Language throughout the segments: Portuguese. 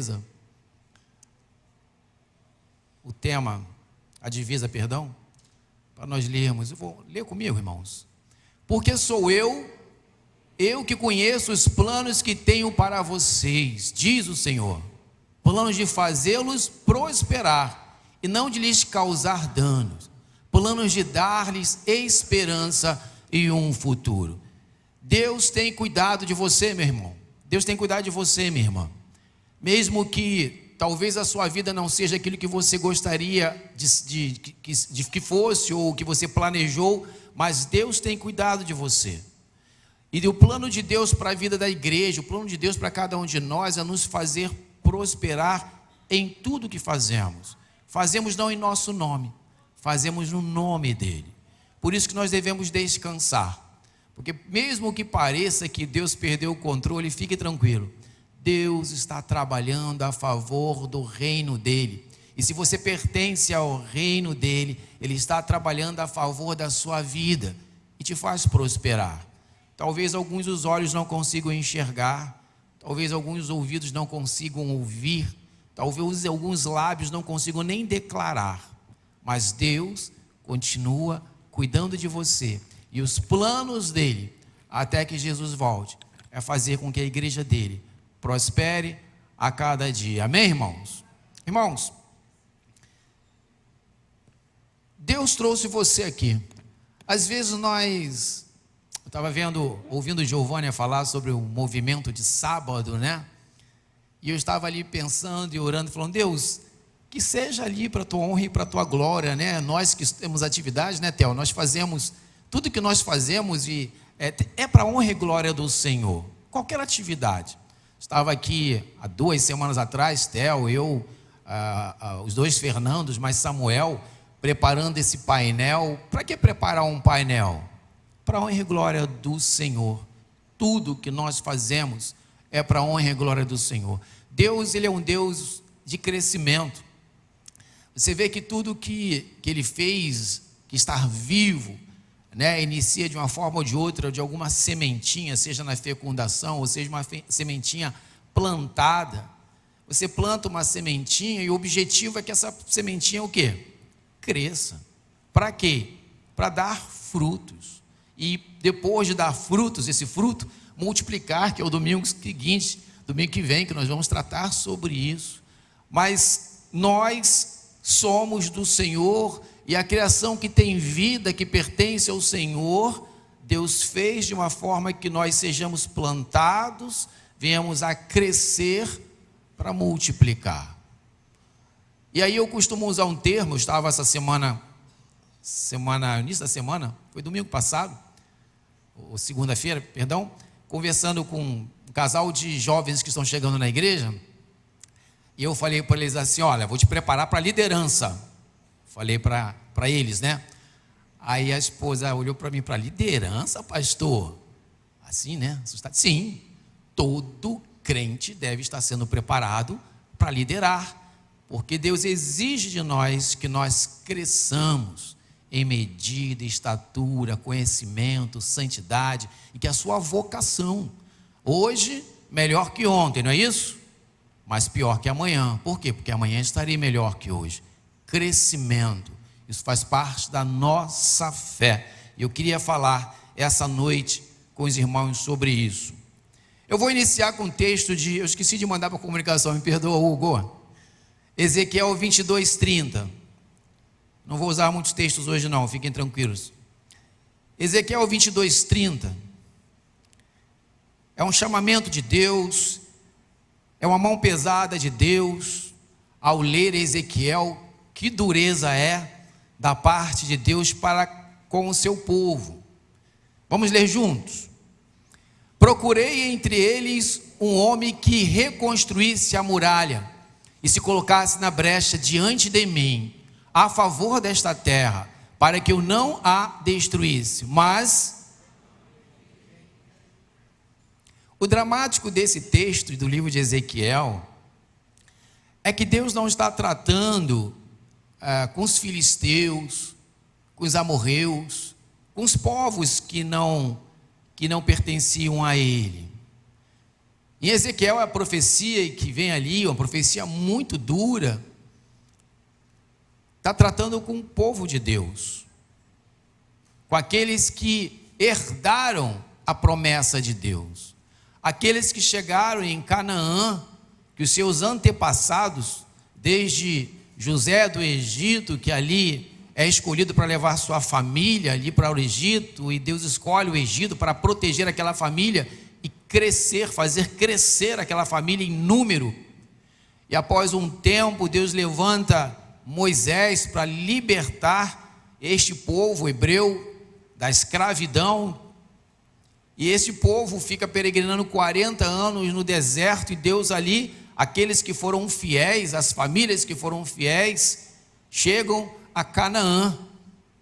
gentileza, o tema, a divisa, perdão, para nós lermos. Eu vou ler comigo, irmãos. Porque sou eu que conheço os planos que tenho para vocês, diz o Senhor, planos de fazê-los prosperar e não de lhes causar danos, planos de dar-lhes esperança e um futuro. Deus tem cuidado de você, meu irmão. Deus tem cuidado de você, minha irmã. Mesmo que talvez a sua vida não seja aquilo que você gostaria de que fosse, ou que você planejou, mas Deus tem cuidado de você. E o plano de Deus para a vida da igreja, o plano de Deus para cada um de nós é nos fazer prosperar em tudo que fazemos. Fazemos não em nosso nome, fazemos no nome dele. Por isso que nós devemos descansar. Porque mesmo que pareça que Deus perdeu o controle, fique tranquilo. Deus está trabalhando a favor do reino dele. E se você pertence ao reino dele, ele está trabalhando a favor da sua vida e te faz prosperar. Talvez alguns dos olhos não consigam enxergar, talvez alguns ouvidos não consigam ouvir, talvez alguns lábios não consigam nem declarar, mas Deus continua cuidando de você, e os planos dele, até que Jesus volte, é fazer com que a igreja dele prospere a cada dia. Amém, irmãos? Irmãos, Deus trouxe você aqui. Às vezes eu estava ouvindo Giovânia falar sobre o movimento de sábado, né? E eu estava ali pensando e orando, falando: Deus, que seja ali para a tua honra e para a tua glória, né? Nós que temos atividades, né, Theo? Nós fazemos, tudo que nós fazemos e é para a honra e glória do Senhor. Qualquer atividade. Estava aqui há 2 semanas atrás, Theo, eu, os 2 Fernandos, mais Samuel, preparando esse painel. Para que preparar um painel? Para a honra e glória do Senhor. Tudo que nós fazemos é para a honra e glória do Senhor. Deus, ele é um Deus de crescimento. Você vê que tudo que ele fez, que estar vivo, né, inicia de uma forma ou de outra, de alguma sementinha, seja na fecundação, ou seja uma sementinha plantada. Você planta uma sementinha e o objetivo é que essa sementinha o quê? Cresça. Para quê? Para dar frutos. E depois de dar frutos, esse fruto multiplicar, que é o domingo seguinte, domingo que vem, que nós vamos tratar sobre isso. Mas nós somos do Senhor, e a criação que tem vida, que pertence ao Senhor, Deus fez de uma forma que nós sejamos plantados, venhamos a crescer para multiplicar. E aí eu costumo usar um termo, eu estava essa início da semana, foi domingo passado, ou segunda-feira, perdão, conversando com um casal de jovens que estão chegando na igreja, e eu falei para eles assim: olha, vou te preparar para a liderança. Falei para eles, né? Aí a esposa olhou para mim: para liderança, pastor? Assim, né? Assustado. Sim, todo crente deve estar sendo preparado para liderar, porque Deus exige de nós que nós cresçamos em medida, estatura, conhecimento, santidade, e que a sua vocação, hoje, melhor que ontem, não é isso? Mas pior que amanhã. Por quê? Porque amanhã estarei melhor que hoje. Crescimento, isso faz parte da nossa fé. E eu queria falar essa noite com os irmãos sobre isso. Eu vou iniciar com o texto eu esqueci de mandar para a comunicação, me perdoa, Hugo. Ezequiel 22:30. Não vou usar muitos textos hoje não, fiquem tranquilos. Ezequiel 22:30 é um chamamento de Deus, é uma mão pesada de Deus. Ao ler Ezequiel, que dureza é da parte de Deus para com o seu povo. Vamos ler juntos. Procurei entre eles um homem que reconstruísse a muralha e se colocasse na brecha diante de mim, a favor desta terra, para que eu não a destruísse. Mas o dramático desse texto do livro de Ezequiel é que Deus não está tratando com os filisteus, com os amorreus, com os povos que não pertenciam a ele. Em Ezequiel, a profecia que vem ali, uma profecia muito dura, está tratando com o povo de Deus, com aqueles que herdaram a promessa de Deus, aqueles que chegaram em Canaã, que os seus antepassados, desde José do Egito, que ali é escolhido para levar sua família ali para o Egito, e Deus escolhe o Egito para proteger aquela família e crescer, fazer crescer aquela família em número. E após um tempo, Deus levanta Moisés para libertar este povo hebreu da escravidão. E esse povo fica peregrinando 40 anos no deserto, e Deus ali, aqueles que foram fiéis, as famílias que foram fiéis, chegam a Canaã,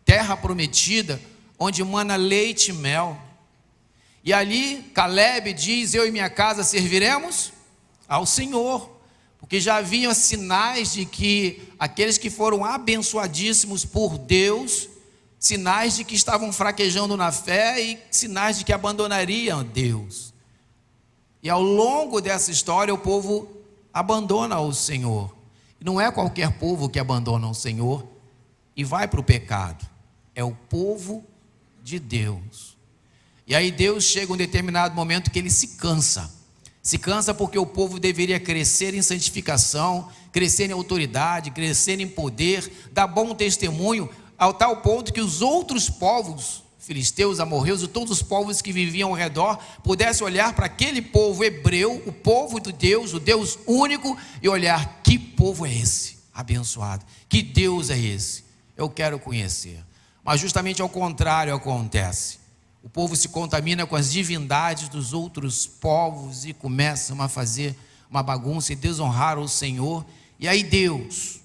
terra prometida, onde mana leite e mel. E ali Caleb diz: eu e minha casa serviremos ao Senhor, porque já haviam sinais de que aqueles que foram abençoadíssimos por Deus, sinais de que estavam fraquejando na fé e sinais de que abandonariam Deus. E ao longo dessa história o povo abandona o Senhor. E não é qualquer povo que abandona o Senhor e vai para o pecado, é o povo de Deus. E aí Deus chega um determinado momento que ele se cansa porque o povo deveria crescer em santificação, crescer em autoridade, crescer em poder, dar bom testemunho, ao tal ponto que os outros povos, filisteus, amorreus e todos os povos que viviam ao redor, pudessem olhar para aquele povo hebreu, o povo de Deus, o Deus único, e olhar: que povo é esse abençoado, que Deus é esse, eu quero conhecer. Mas justamente ao contrário acontece. O povo se contamina com as divindades dos outros povos e começam a fazer uma bagunça e desonrar o Senhor. E aí Deus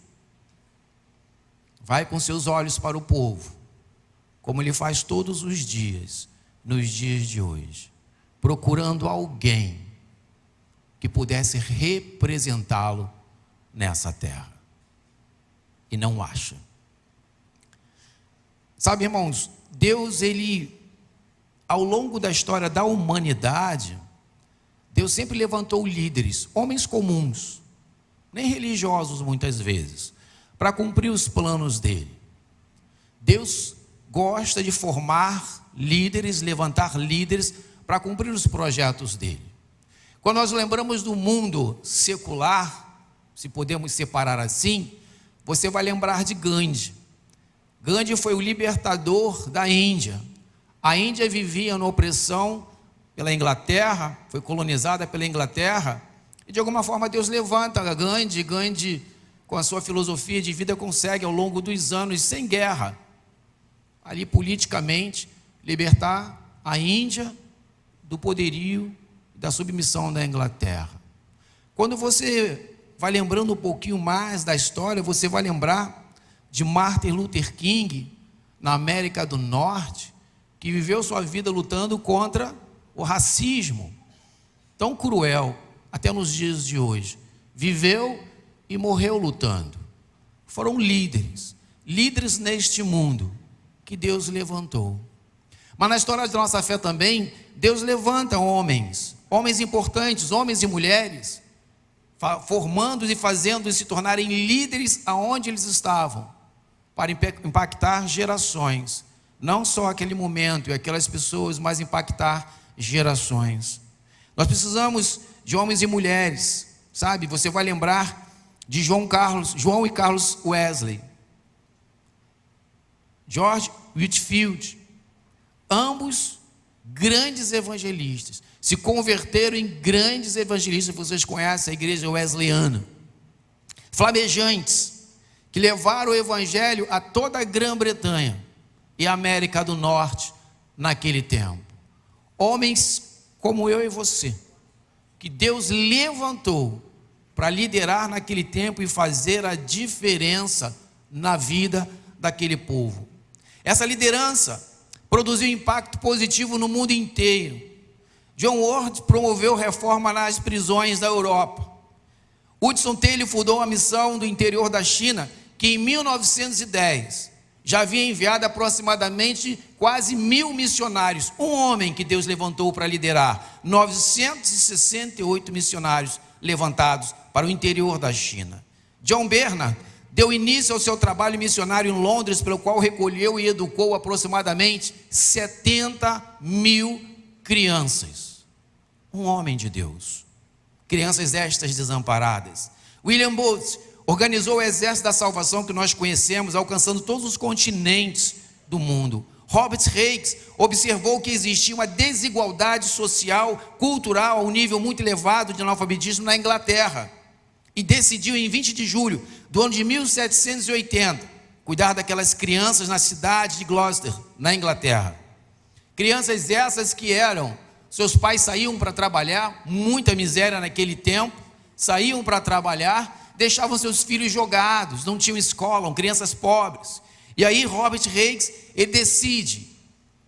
vai com seus olhos para o povo, como ele faz todos os dias, nos dias de hoje, procurando alguém que pudesse representá-lo nessa terra, e não acha. Sabe, irmãos, Deus, ele, ao longo da história da humanidade, Deus sempre levantou líderes, homens comuns, nem religiosos muitas vezes, para cumprir os planos dele. Deus gosta de formar líderes, levantar líderes para cumprir os projetos dele. Quando nós lembramos do mundo secular, se podemos separar assim, você vai lembrar de Gandhi. Gandhi foi o libertador da Índia. A Índia vivia na opressão pela Inglaterra, foi colonizada pela Inglaterra, e de alguma forma Deus levanta Gandhi. Gandhi, com a sua filosofia de vida, consegue ao longo dos anos, sem guerra, ali politicamente, libertar a Índia do poderio, da submissão da Inglaterra. Quando você vai lembrando um pouquinho mais da história, você vai lembrar de Martin Luther King, na América do Norte, que viveu sua vida lutando contra o racismo, tão cruel, até nos dias de hoje. Viveu e morreu lutando. Foram líderes neste mundo que Deus levantou. Mas na história da nossa fé também, Deus levanta homens importantes, homens e mulheres, formando e fazendo-os se tornarem líderes aonde eles estavam, para impactar gerações, não só aquele momento e aquelas pessoas, mas impactar gerações. Nós precisamos de homens e mulheres, sabe? Você vai lembrar de João e Carlos Wesley, George Whitefield, ambos grandes evangelistas, se converteram em grandes evangelistas. Vocês conhecem a igreja wesleyana, flamejantes, que levaram o evangelho a toda a Grã-Bretanha e a América do Norte naquele tempo. Homens como eu e você, que Deus levantou para liderar naquele tempo e fazer a diferença na vida daquele povo. Essa liderança produziu impacto positivo no mundo inteiro. John Ward promoveu reforma nas prisões da Europa. Hudson Taylor fundou uma missão do interior da China, que em 1910 já havia enviado aproximadamente quase 1000 missionários. Um homem que Deus levantou para liderar 968 missionários levantados para o interior da China. John Bernard deu início ao seu trabalho missionário em Londres, pelo qual recolheu e educou aproximadamente 70.000 crianças. Um homem de Deus. Crianças estas desamparadas. William Booth organizou o exército da salvação que nós conhecemos, alcançando todos os continentes do mundo. Robert Hicks observou que existia uma desigualdade social, cultural, a um nível muito elevado de analfabetismo na Inglaterra. E decidiu em 20 de julho do ano de 1780, cuidar daquelas crianças na cidade de Gloucester, na Inglaterra. Crianças essas que seus pais saíam para trabalhar, muita miséria naquele tempo, saíam para trabalhar, deixavam seus filhos jogados, não tinham escola, eram crianças pobres. E aí Robert Hicks, ele decide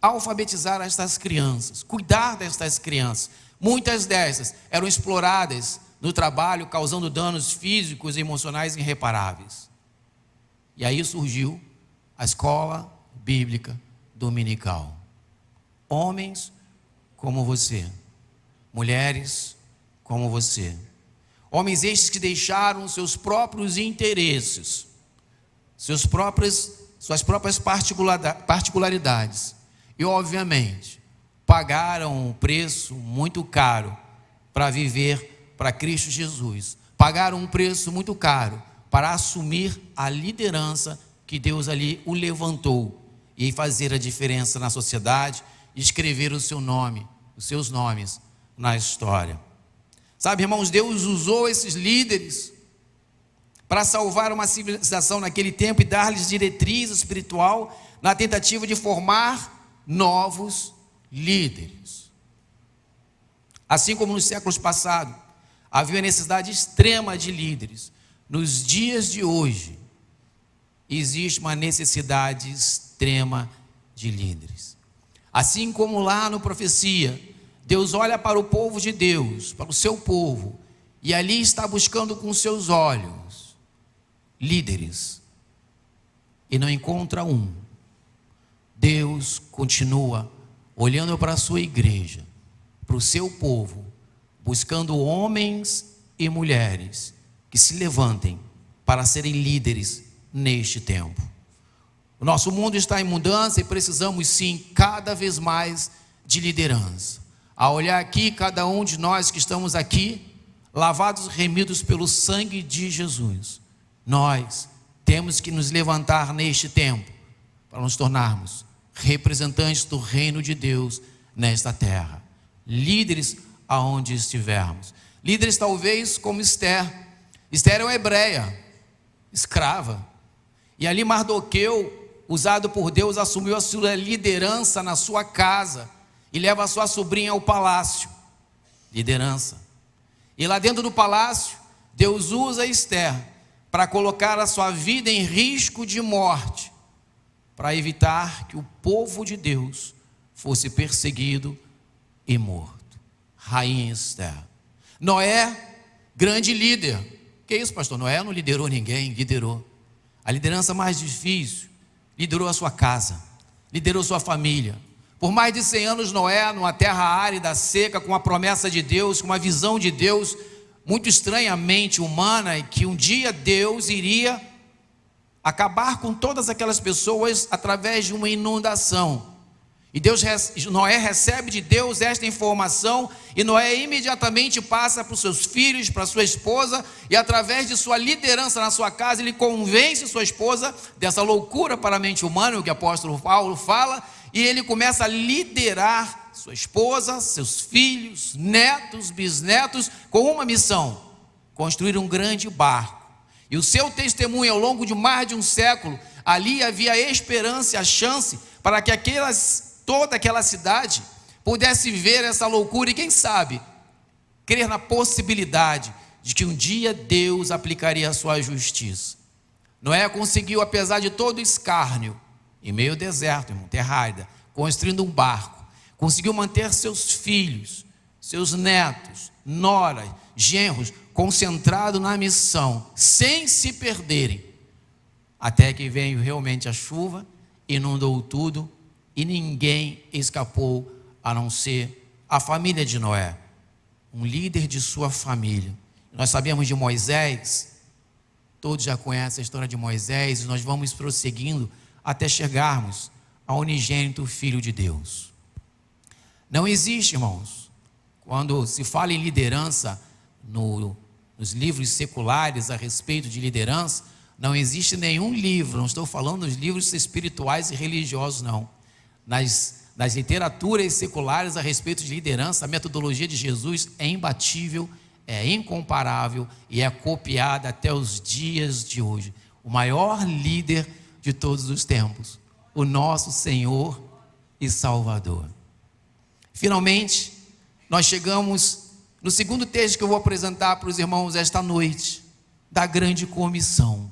alfabetizar estas crianças, cuidar destas crianças. Muitas dessas eram exploradas no trabalho, causando danos físicos e emocionais irreparáveis. E aí surgiu a escola bíblica dominical. Homens como você, mulheres como você. Homens estes que deixaram seus próprios interesses, suas próprias particularidades e, obviamente, pagaram um preço muito caro para viver para Cristo Jesus. Pagaram um preço muito caro para assumir a liderança que Deus ali o levantou e fazer a diferença na sociedade e escrever o seu nome, os seus nomes na história. Sabe, irmãos, Deus usou esses líderes para salvar uma civilização naquele tempo e dar-lhes diretriz espiritual na tentativa de formar novos líderes. Assim como nos séculos passados havia necessidade extrema de líderes, nos dias de hoje existe uma necessidade extrema de líderes. Assim como lá no Profecia, Deus olha para o povo de Deus, para o seu povo, e ali está buscando com seus olhos líderes, e não encontra um. Deus continua olhando para a sua igreja, para o seu povo, buscando homens e mulheres que se levantem para serem líderes neste tempo. O nosso mundo está em mudança e precisamos sim cada vez mais de liderança. A olhar aqui, cada um de nós que estamos aqui, lavados, remidos pelo sangue de Jesus, nós temos que nos levantar neste tempo para nos tornarmos representantes do reino de Deus nesta terra, líderes aonde estivermos. Líderes talvez como Esther. Esther é uma hebreia, escrava, e ali Mardoqueu, usado por Deus, assumiu a sua liderança na sua casa e leva a sua sobrinha ao palácio. Liderança. E lá dentro do palácio, Deus usa Esther para colocar a sua vida em risco de morte, para evitar que o povo de Deus fosse perseguido e morto. Rainha Esther. Noé, grande líder. Que isso, pastor? Noé não liderou ninguém, liderou. A liderança mais difícil, liderou a sua casa, liderou sua família. Por mais de 100 anos, Noé, numa terra árida, seca, com a promessa de Deus, com uma visão de Deus, muito estranhamente humana, e que um dia Deus iria acabar com todas aquelas pessoas através de uma inundação. E Noé recebe de Deus esta informação, e Noé imediatamente passa para os seus filhos, para sua esposa, e através de sua liderança na sua casa, ele convence sua esposa dessa loucura para a mente humana, o que o apóstolo Paulo fala, e ele começa a liderar sua esposa, seus filhos, netos, bisnetos, com uma missão: construir um grande barco. E o seu testemunho ao longo de mais de um século, ali havia a esperança e a chance para que toda aquela cidade pudesse ver essa loucura e, quem sabe, crer na possibilidade de que um dia Deus aplicaria a sua justiça. Noé conseguiu, apesar de todo o escárnio, em meio ao deserto, em terra árida, construindo um barco, conseguiu manter seus filhos, seus netos, noras, genros, concentrados na missão, sem se perderem, até que veio realmente a chuva, inundou tudo e ninguém escapou a não ser a família de Noé, um líder de sua família. Nós sabemos de Moisés, todos já conhecem a história de Moisés, e nós vamos prosseguindo até chegarmos ao unigênito Filho de Deus. Não existe, irmãos, quando se fala em liderança nos livros seculares a respeito de liderança, não existe nenhum livro, não estou falando dos livros espirituais e religiosos, não. Nas literaturas seculares a respeito de liderança, a metodologia de Jesus é imbatível, é incomparável e é copiada até os dias de hoje. O maior líder de todos os tempos, o nosso Senhor e Salvador. Finalmente, nós chegamos no segundo texto que eu vou apresentar para os irmãos esta noite, da grande comissão,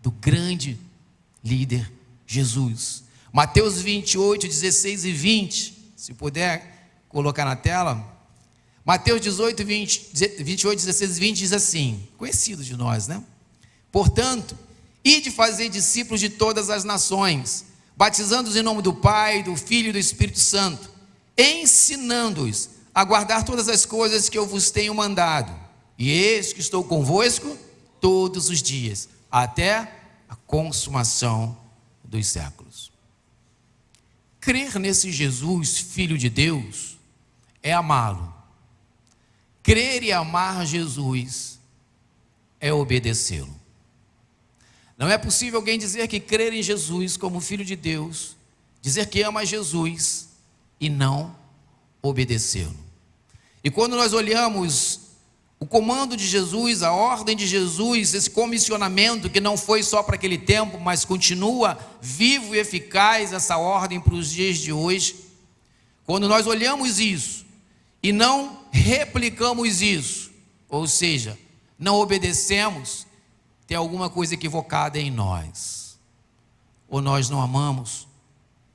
do grande líder Jesus. Mateus 28, 16 e 20, se puder colocar na tela. Mateus 28, 28, 16 e 20 diz assim, conhecido de nós, né? Portanto, ide fazer discípulos de todas as nações, batizando-os em nome do Pai, do Filho e do Espírito Santo, ensinando-os a guardar todas as coisas que eu vos tenho mandado. E eis que estou convosco todos os dias, até a consumação dos séculos. Crer nesse Jesus, Filho de Deus, é amá-lo. Crer e amar Jesus é obedecê-lo. Não é possível alguém dizer que crer em Jesus como Filho de Deus, dizer que ama Jesus e não obedecê-lo. E quando nós olhamos o comando de Jesus, a ordem de Jesus, esse comissionamento que não foi só para aquele tempo, mas continua vivo e eficaz essa ordem para os dias de hoje. Quando nós olhamos isso e não replicamos isso, ou seja, não obedecemos, tem alguma coisa equivocada em nós. Ou nós não amamos,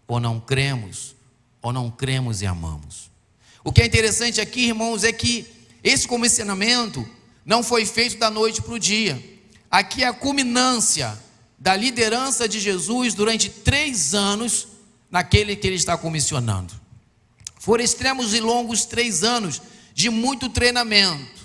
ou não cremos e amamos. O que é interessante aqui, irmãos, é que esse comissionamento não foi feito da noite para o dia. Aqui é a culminância da liderança de Jesus durante 3 anos naquele que ele está comissionando. Foram extremos e longos 3 anos de muito treinamento.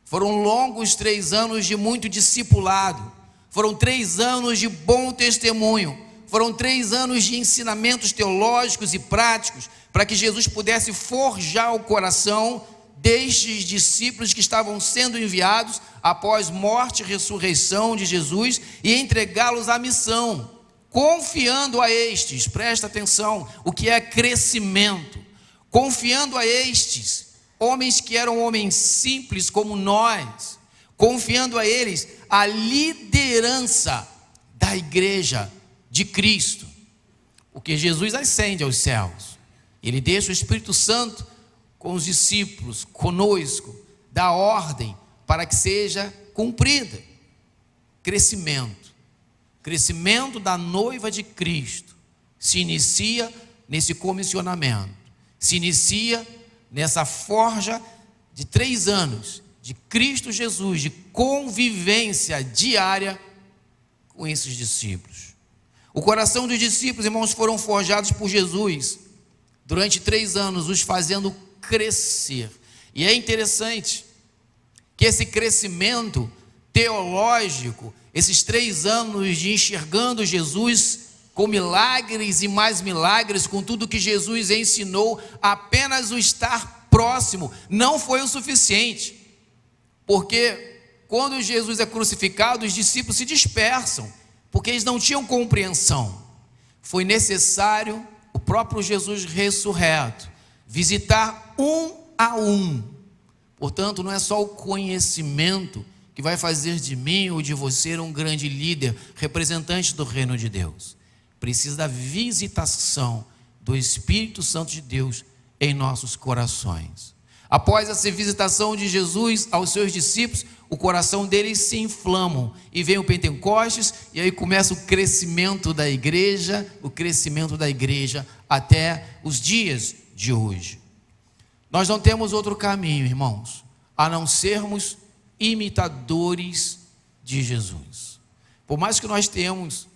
Foram longos 3 anos de muito discipulado. Foram 3 anos de bom testemunho. Foram 3 anos de ensinamentos teológicos e práticos para que Jesus pudesse forjar o coração destes discípulos que estavam sendo enviados após morte e ressurreição de Jesus e entregá-los à missão, confiando a estes, presta atenção, o que é crescimento, confiando a estes, homens que eram homens simples como nós, confiando a eles a liderança da igreja de Cristo, porque Jesus ascende aos céus, ele deixa o Espírito Santo com os discípulos, conosco, dá ordem para que seja cumprida. Crescimento da noiva de Cristo se inicia nesse comissionamento, se inicia nessa forja de 3 anos de Cristo Jesus, de convivência diária com esses discípulos. O coração dos discípulos, irmãos, foram forjados por Jesus durante 3 anos, os fazendo crescer. E é interessante que esse crescimento teológico, esses 3 anos de enxergando Jesus com milagres e mais milagres, com tudo que Jesus ensinou, apenas o estar próximo não foi o suficiente, porque quando Jesus é crucificado, os discípulos se dispersam, porque eles não tinham compreensão. Foi necessário o próprio Jesus ressurreto visitar um a um. Portanto, não é só o conhecimento que vai fazer de mim ou de você um grande líder, representante do reino de Deus. Precisa da visitação do Espírito Santo de Deus em nossos corações. Após essa visitação de Jesus aos seus discípulos, o coração deles se inflamam e vem o Pentecostes, e aí começa o crescimento da igreja, até os dias de hoje. Nós não temos outro caminho, irmãos, a não sermos imitadores de Jesus. por mais que nós tenhamos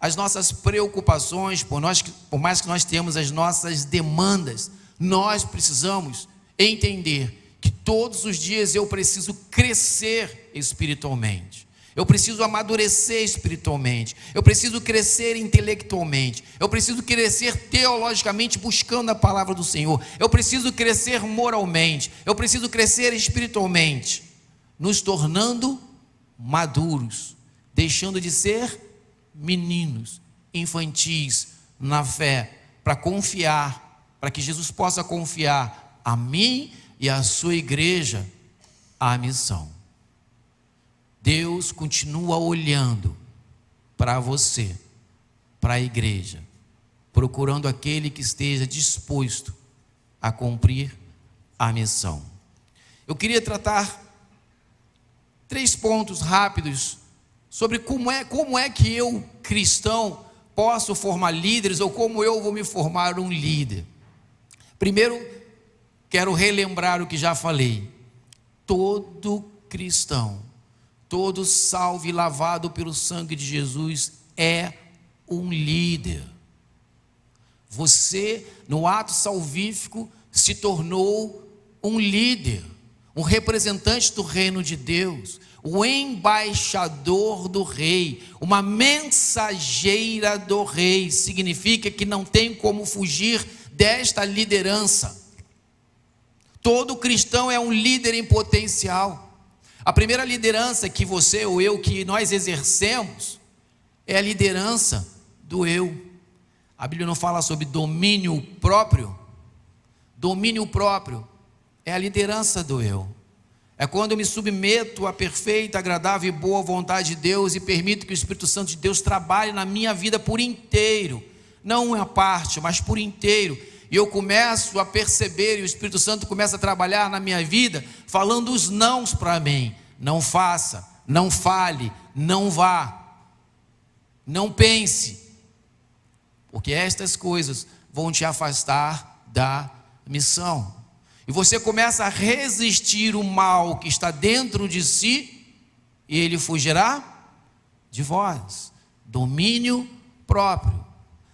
as nossas preocupações, por mais que nós tenhamos as nossas demandas, nós precisamos entender que todos os dias eu preciso crescer espiritualmente. Eu preciso amadurecer espiritualmente. Eu preciso crescer intelectualmente. Eu preciso crescer teologicamente buscando a palavra do Senhor. Eu preciso crescer moralmente. Eu preciso crescer espiritualmente, nos tornando maduros, deixando de ser meninos, infantis na fé, para confiar, para que Jesus possa confiar a mim e a sua igreja a missão. Deus continua olhando para você, para a igreja, procurando aquele que esteja disposto a cumprir a missão. Eu queria tratar 3 pontos rápidos sobre como é que eu, cristão, posso formar líderes, ou como eu vou me formar um líder. Primeiro, quero relembrar o que já falei. Todo cristão, todo salvo e lavado pelo sangue de Jesus é um líder. Você, no ato salvífico, se tornou um líder, um representante do reino de Deus, o embaixador do rei, uma mensageira do rei. Significa que não tem como fugir desta liderança. Todo cristão é um líder em potencial. A primeira liderança que você ou eu, que nós exercemos, é a liderança do eu. A Bíblia não fala sobre domínio próprio? Domínio próprio é a liderança do eu. É quando eu me submeto à perfeita, agradável e boa vontade de Deus e permito que o Espírito Santo de Deus trabalhe na minha vida por inteiro. Não uma parte, mas por inteiro. E eu começo a perceber, e o Espírito Santo começa a trabalhar na minha vida, falando os nãos para mim. Não faça, não fale, não vá, não pense, porque estas coisas vão te afastar da missão. E você começa a resistir o mal que está dentro de si, e ele fugirá de vós. Domínio próprio.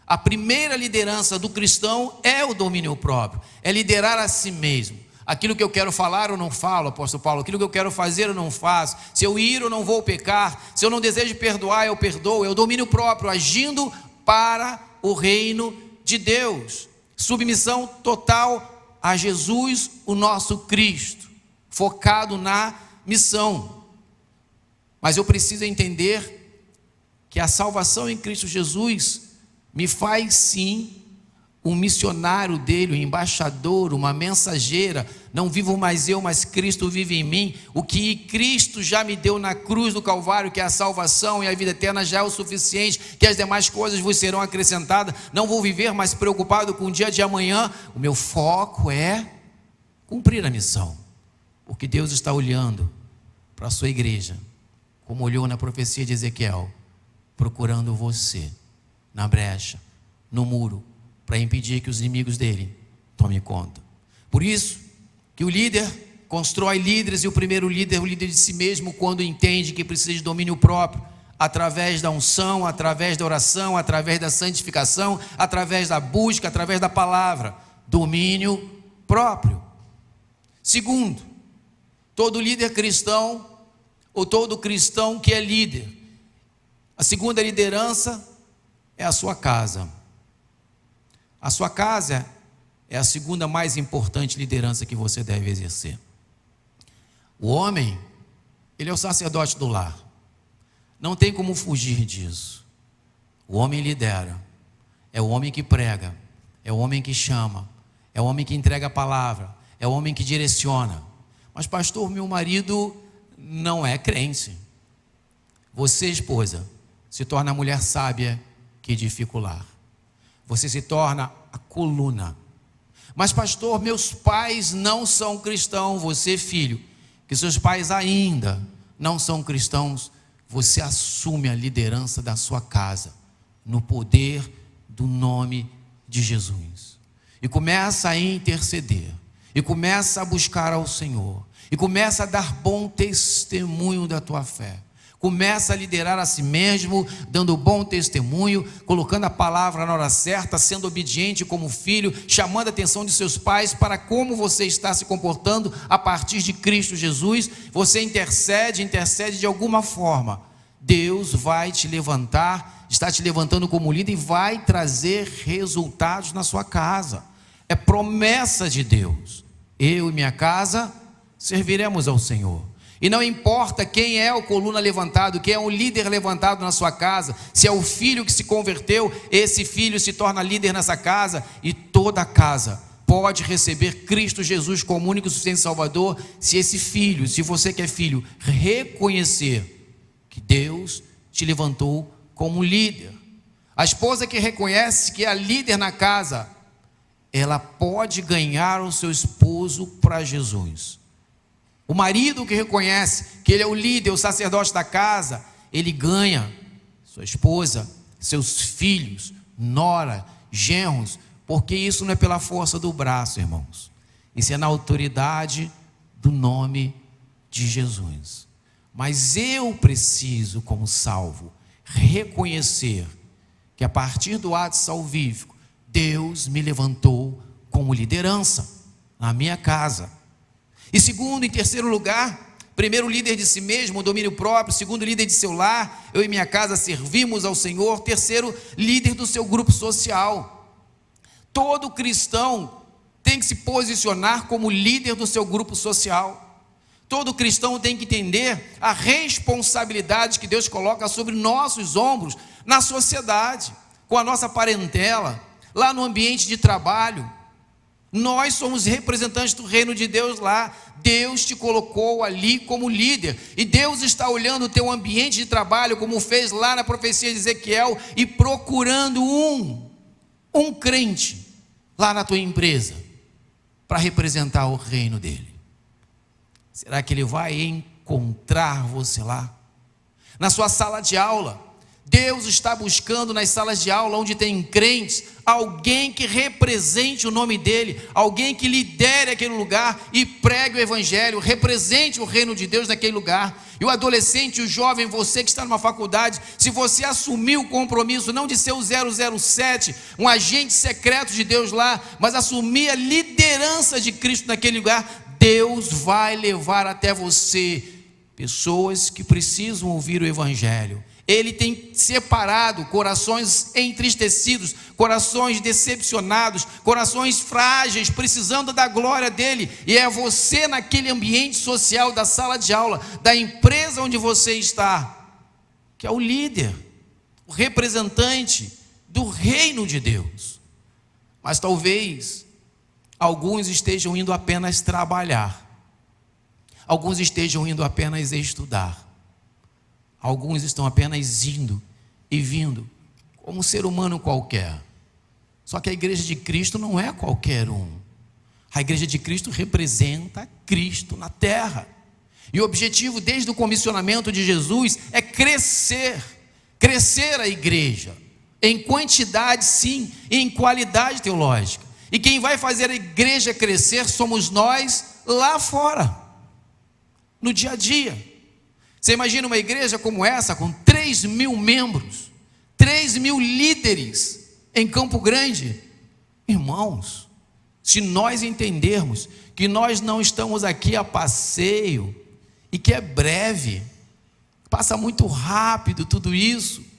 A primeira liderança do cristão é o domínio próprio, é liderar a si mesmo. Aquilo que eu quero falar eu não falo, apóstolo Paulo. Aquilo que eu quero fazer eu não faço. Se eu ir eu não vou pecar. Se eu não desejo perdoar eu perdoo. É o domínio próprio, agindo para o reino de Deus. Submissão total a Jesus, o nosso Cristo, focado na missão. Mas eu preciso entender que a salvação em Cristo Jesus me faz sim um missionário dele, um embaixador, uma mensageira. Não vivo mais eu, mas Cristo vive em mim. O que Cristo já me deu na cruz do Calvário, que é a salvação e a vida eterna, já é o suficiente, que as demais coisas vos serão acrescentadas. Não vou viver mais preocupado com o dia de amanhã. O meu foco é cumprir a missão, porque Deus está olhando para a sua igreja, como olhou na profecia de Ezequiel, procurando você na brecha, no muro, para impedir que os inimigos dele tomem conta. Por isso que o líder constrói líderes, e o primeiro líder é o líder de si mesmo, quando entende que precisa de domínio próprio, através da unção, através da oração, através da santificação, através da busca, através da palavra. Domínio próprio. Segundo, todo líder cristão, ou todo cristão que é líder, a segunda liderança é a sua casa. A sua casa é a segunda mais importante liderança que você deve exercer. O homem, ele é o sacerdote do lar. Não tem como fugir disso. O homem lidera. É o homem que prega. É o homem que chama. É o homem que entrega a palavra. É o homem que direciona. Mas pastor, meu marido não é crente. Você, esposa, se torna a mulher sábia que edifica o lar. Você se torna a coluna. Mas pastor, meus pais não são cristãos. Você, filho, que seus pais ainda não são cristãos, você assume a liderança da sua casa, no poder do nome de Jesus, e começa a interceder, e começa a buscar ao Senhor, e começa a dar bom testemunho da tua fé. Começa a liderar a si mesmo, dando bom testemunho, colocando a palavra na hora certa, sendo obediente como filho, chamando a atenção de seus pais para como você está se comportando a partir de Cristo Jesus. Você intercede de alguma forma. Deus vai te levantar, está te levantando como líder e vai trazer resultados na sua casa. É promessa de Deus. Eu e minha casa serviremos ao Senhor. E não importa quem é o coluna levantado, quem é o líder levantado na sua casa, se é o filho que se converteu, esse filho se torna líder nessa casa, e toda a casa pode receber Cristo Jesus como único e suficiente Salvador, se esse filho, se você que é filho, reconhecer que Deus te levantou como líder. A esposa que reconhece que é a líder na casa, ela pode ganhar o seu esposo para Jesus. O marido que reconhece que ele é o líder, o sacerdote da casa, ele ganha sua esposa, seus filhos, nora, genros, porque isso não é pela força do braço, irmãos. Isso é na autoridade do nome de Jesus. Mas eu preciso, como salvo, reconhecer que a partir do ato salvífico, Deus me levantou como liderança na minha casa. E segundo, em terceiro lugar, primeiro, líder de si mesmo, domínio próprio. Segundo, líder de seu lar. Eu e minha casa servimos ao Senhor. Terceiro, líder do seu grupo social. Todo cristão tem que se posicionar como líder do seu grupo social. Todo cristão tem que entender a responsabilidade que Deus coloca sobre nossos ombros na sociedade, com a nossa parentela, lá no ambiente de trabalho. Nós somos representantes do reino de Deus lá. Deus te colocou ali como líder, e Deus está olhando o teu ambiente de trabalho, como fez lá na profecia de Ezequiel, e procurando um crente lá na tua empresa para representar o reino dele. Será que ele vai encontrar você lá? Na sua sala de aula, Deus está buscando nas salas de aula onde tem crentes, alguém que represente o nome dele, alguém que lidere aquele lugar e pregue o evangelho, represente o reino de Deus naquele lugar. E o adolescente, o jovem, você que está numa faculdade, se você assumir o compromisso não de ser o 007, um agente secreto de Deus lá, mas assumir a liderança de Cristo naquele lugar, Deus vai levar até você pessoas que precisam ouvir o evangelho. Ele tem separado corações entristecidos, corações decepcionados, corações frágeis, precisando da glória dele. E é você naquele ambiente social, da sala de aula, da empresa onde você está, que é o líder, o representante do reino de Deus. Mas talvez alguns estejam indo apenas trabalhar, alguns estejam indo apenas estudar. Alguns estão apenas indo e vindo, como um ser humano qualquer. Só que a igreja de Cristo não é qualquer um. A igreja de Cristo representa Cristo na terra. E o objetivo desde o comissionamento de Jesus é crescer a igreja. Em quantidade sim, e em qualidade teológica. E quem vai fazer a igreja crescer somos nós lá fora, no dia a dia. Você imagina uma igreja como essa, com 3.000 membros, 3.000 líderes em Campo Grande? Irmãos, se nós entendermos que nós não estamos aqui a passeio, e que é breve, passa muito rápido tudo isso,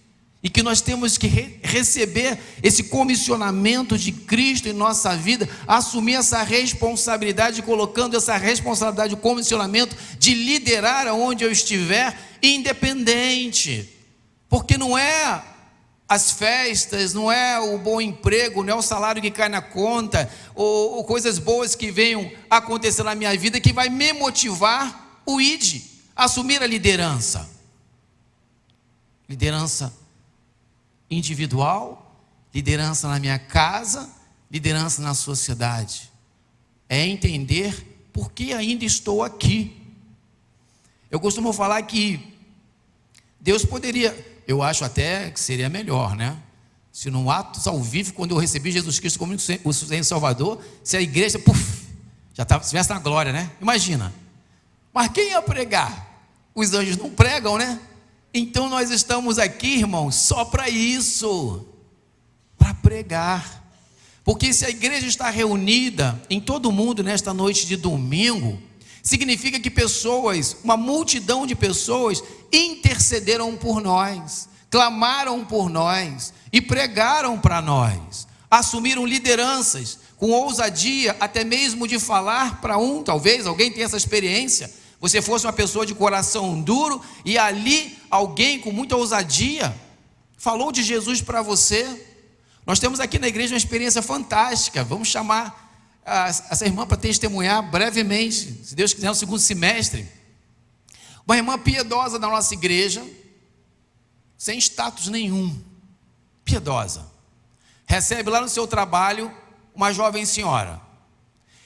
e que nós temos que receber esse comissionamento de Cristo em nossa vida, assumir essa responsabilidade, colocando essa responsabilidade, o comissionamento de liderar aonde eu estiver, independente, porque não é as festas, não é o bom emprego, não é o salário que cai na conta, ou coisas boas que venham acontecer na minha vida, que vai me motivar o ID, assumir a liderança individual, liderança na minha casa, liderança na sociedade. É entender por que ainda estou aqui. Eu costumo falar que Deus poderia, eu acho até que seria melhor, né? Se no ato salvífico, quando eu recebi Jesus Cristo como o Senhor Salvador, se a igreja, já estivesse na glória, né? Imagina. Mas quem ia pregar? Os anjos não pregam, né? Então nós estamos aqui, irmãos, só para isso, para pregar. Porque se a igreja está reunida em todo o mundo nesta noite de domingo, significa que pessoas, uma multidão de pessoas, intercederam por nós, clamaram por nós e pregaram para nós, assumiram lideranças com ousadia, até mesmo de falar para talvez alguém tenha essa experiência, você fosse uma pessoa de coração duro e ali alguém com muita ousadia falou de Jesus para você. Nós temos aqui na igreja uma experiência fantástica. Vamos chamar essa irmã para testemunhar brevemente, se Deus quiser, no segundo semestre. Uma irmã piedosa da nossa igreja, sem status nenhum, piedosa, recebe lá no seu trabalho uma jovem senhora.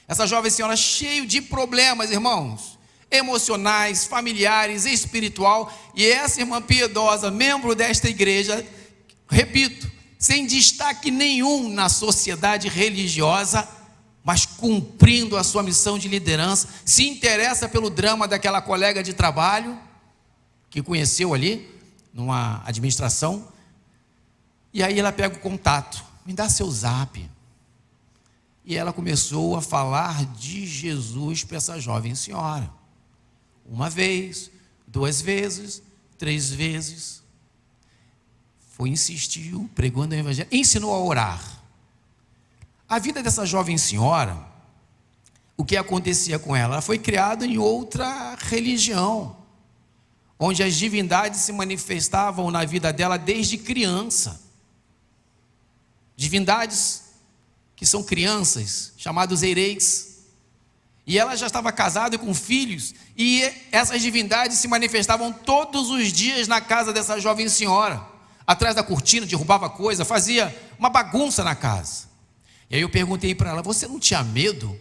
Essa jovem senhora cheia de problemas, irmãos, emocionais, familiares, espiritual, e essa irmã piedosa, membro desta igreja, repito, sem destaque nenhum na sociedade religiosa, mas cumprindo a sua missão de liderança, se interessa pelo drama daquela colega de trabalho, que conheceu ali, numa administração, e aí ela pega o contato, me dá seu zap, e ela começou a falar de Jesus para essa jovem senhora, uma vez, 2 vezes, 3 vezes, insistiu, pregando o evangelho, ensinou a orar. A vida dessa jovem senhora, o que acontecia com ela? Ela foi criada em outra religião, onde as divindades se manifestavam na vida dela desde criança. Divindades que são crianças, chamados ereis. E ela já estava casada com filhos, e essas divindades se manifestavam todos os dias na casa dessa jovem senhora. Atrás da cortina, derrubava coisa, fazia uma bagunça na casa. E aí eu perguntei para ela, você não tinha medo?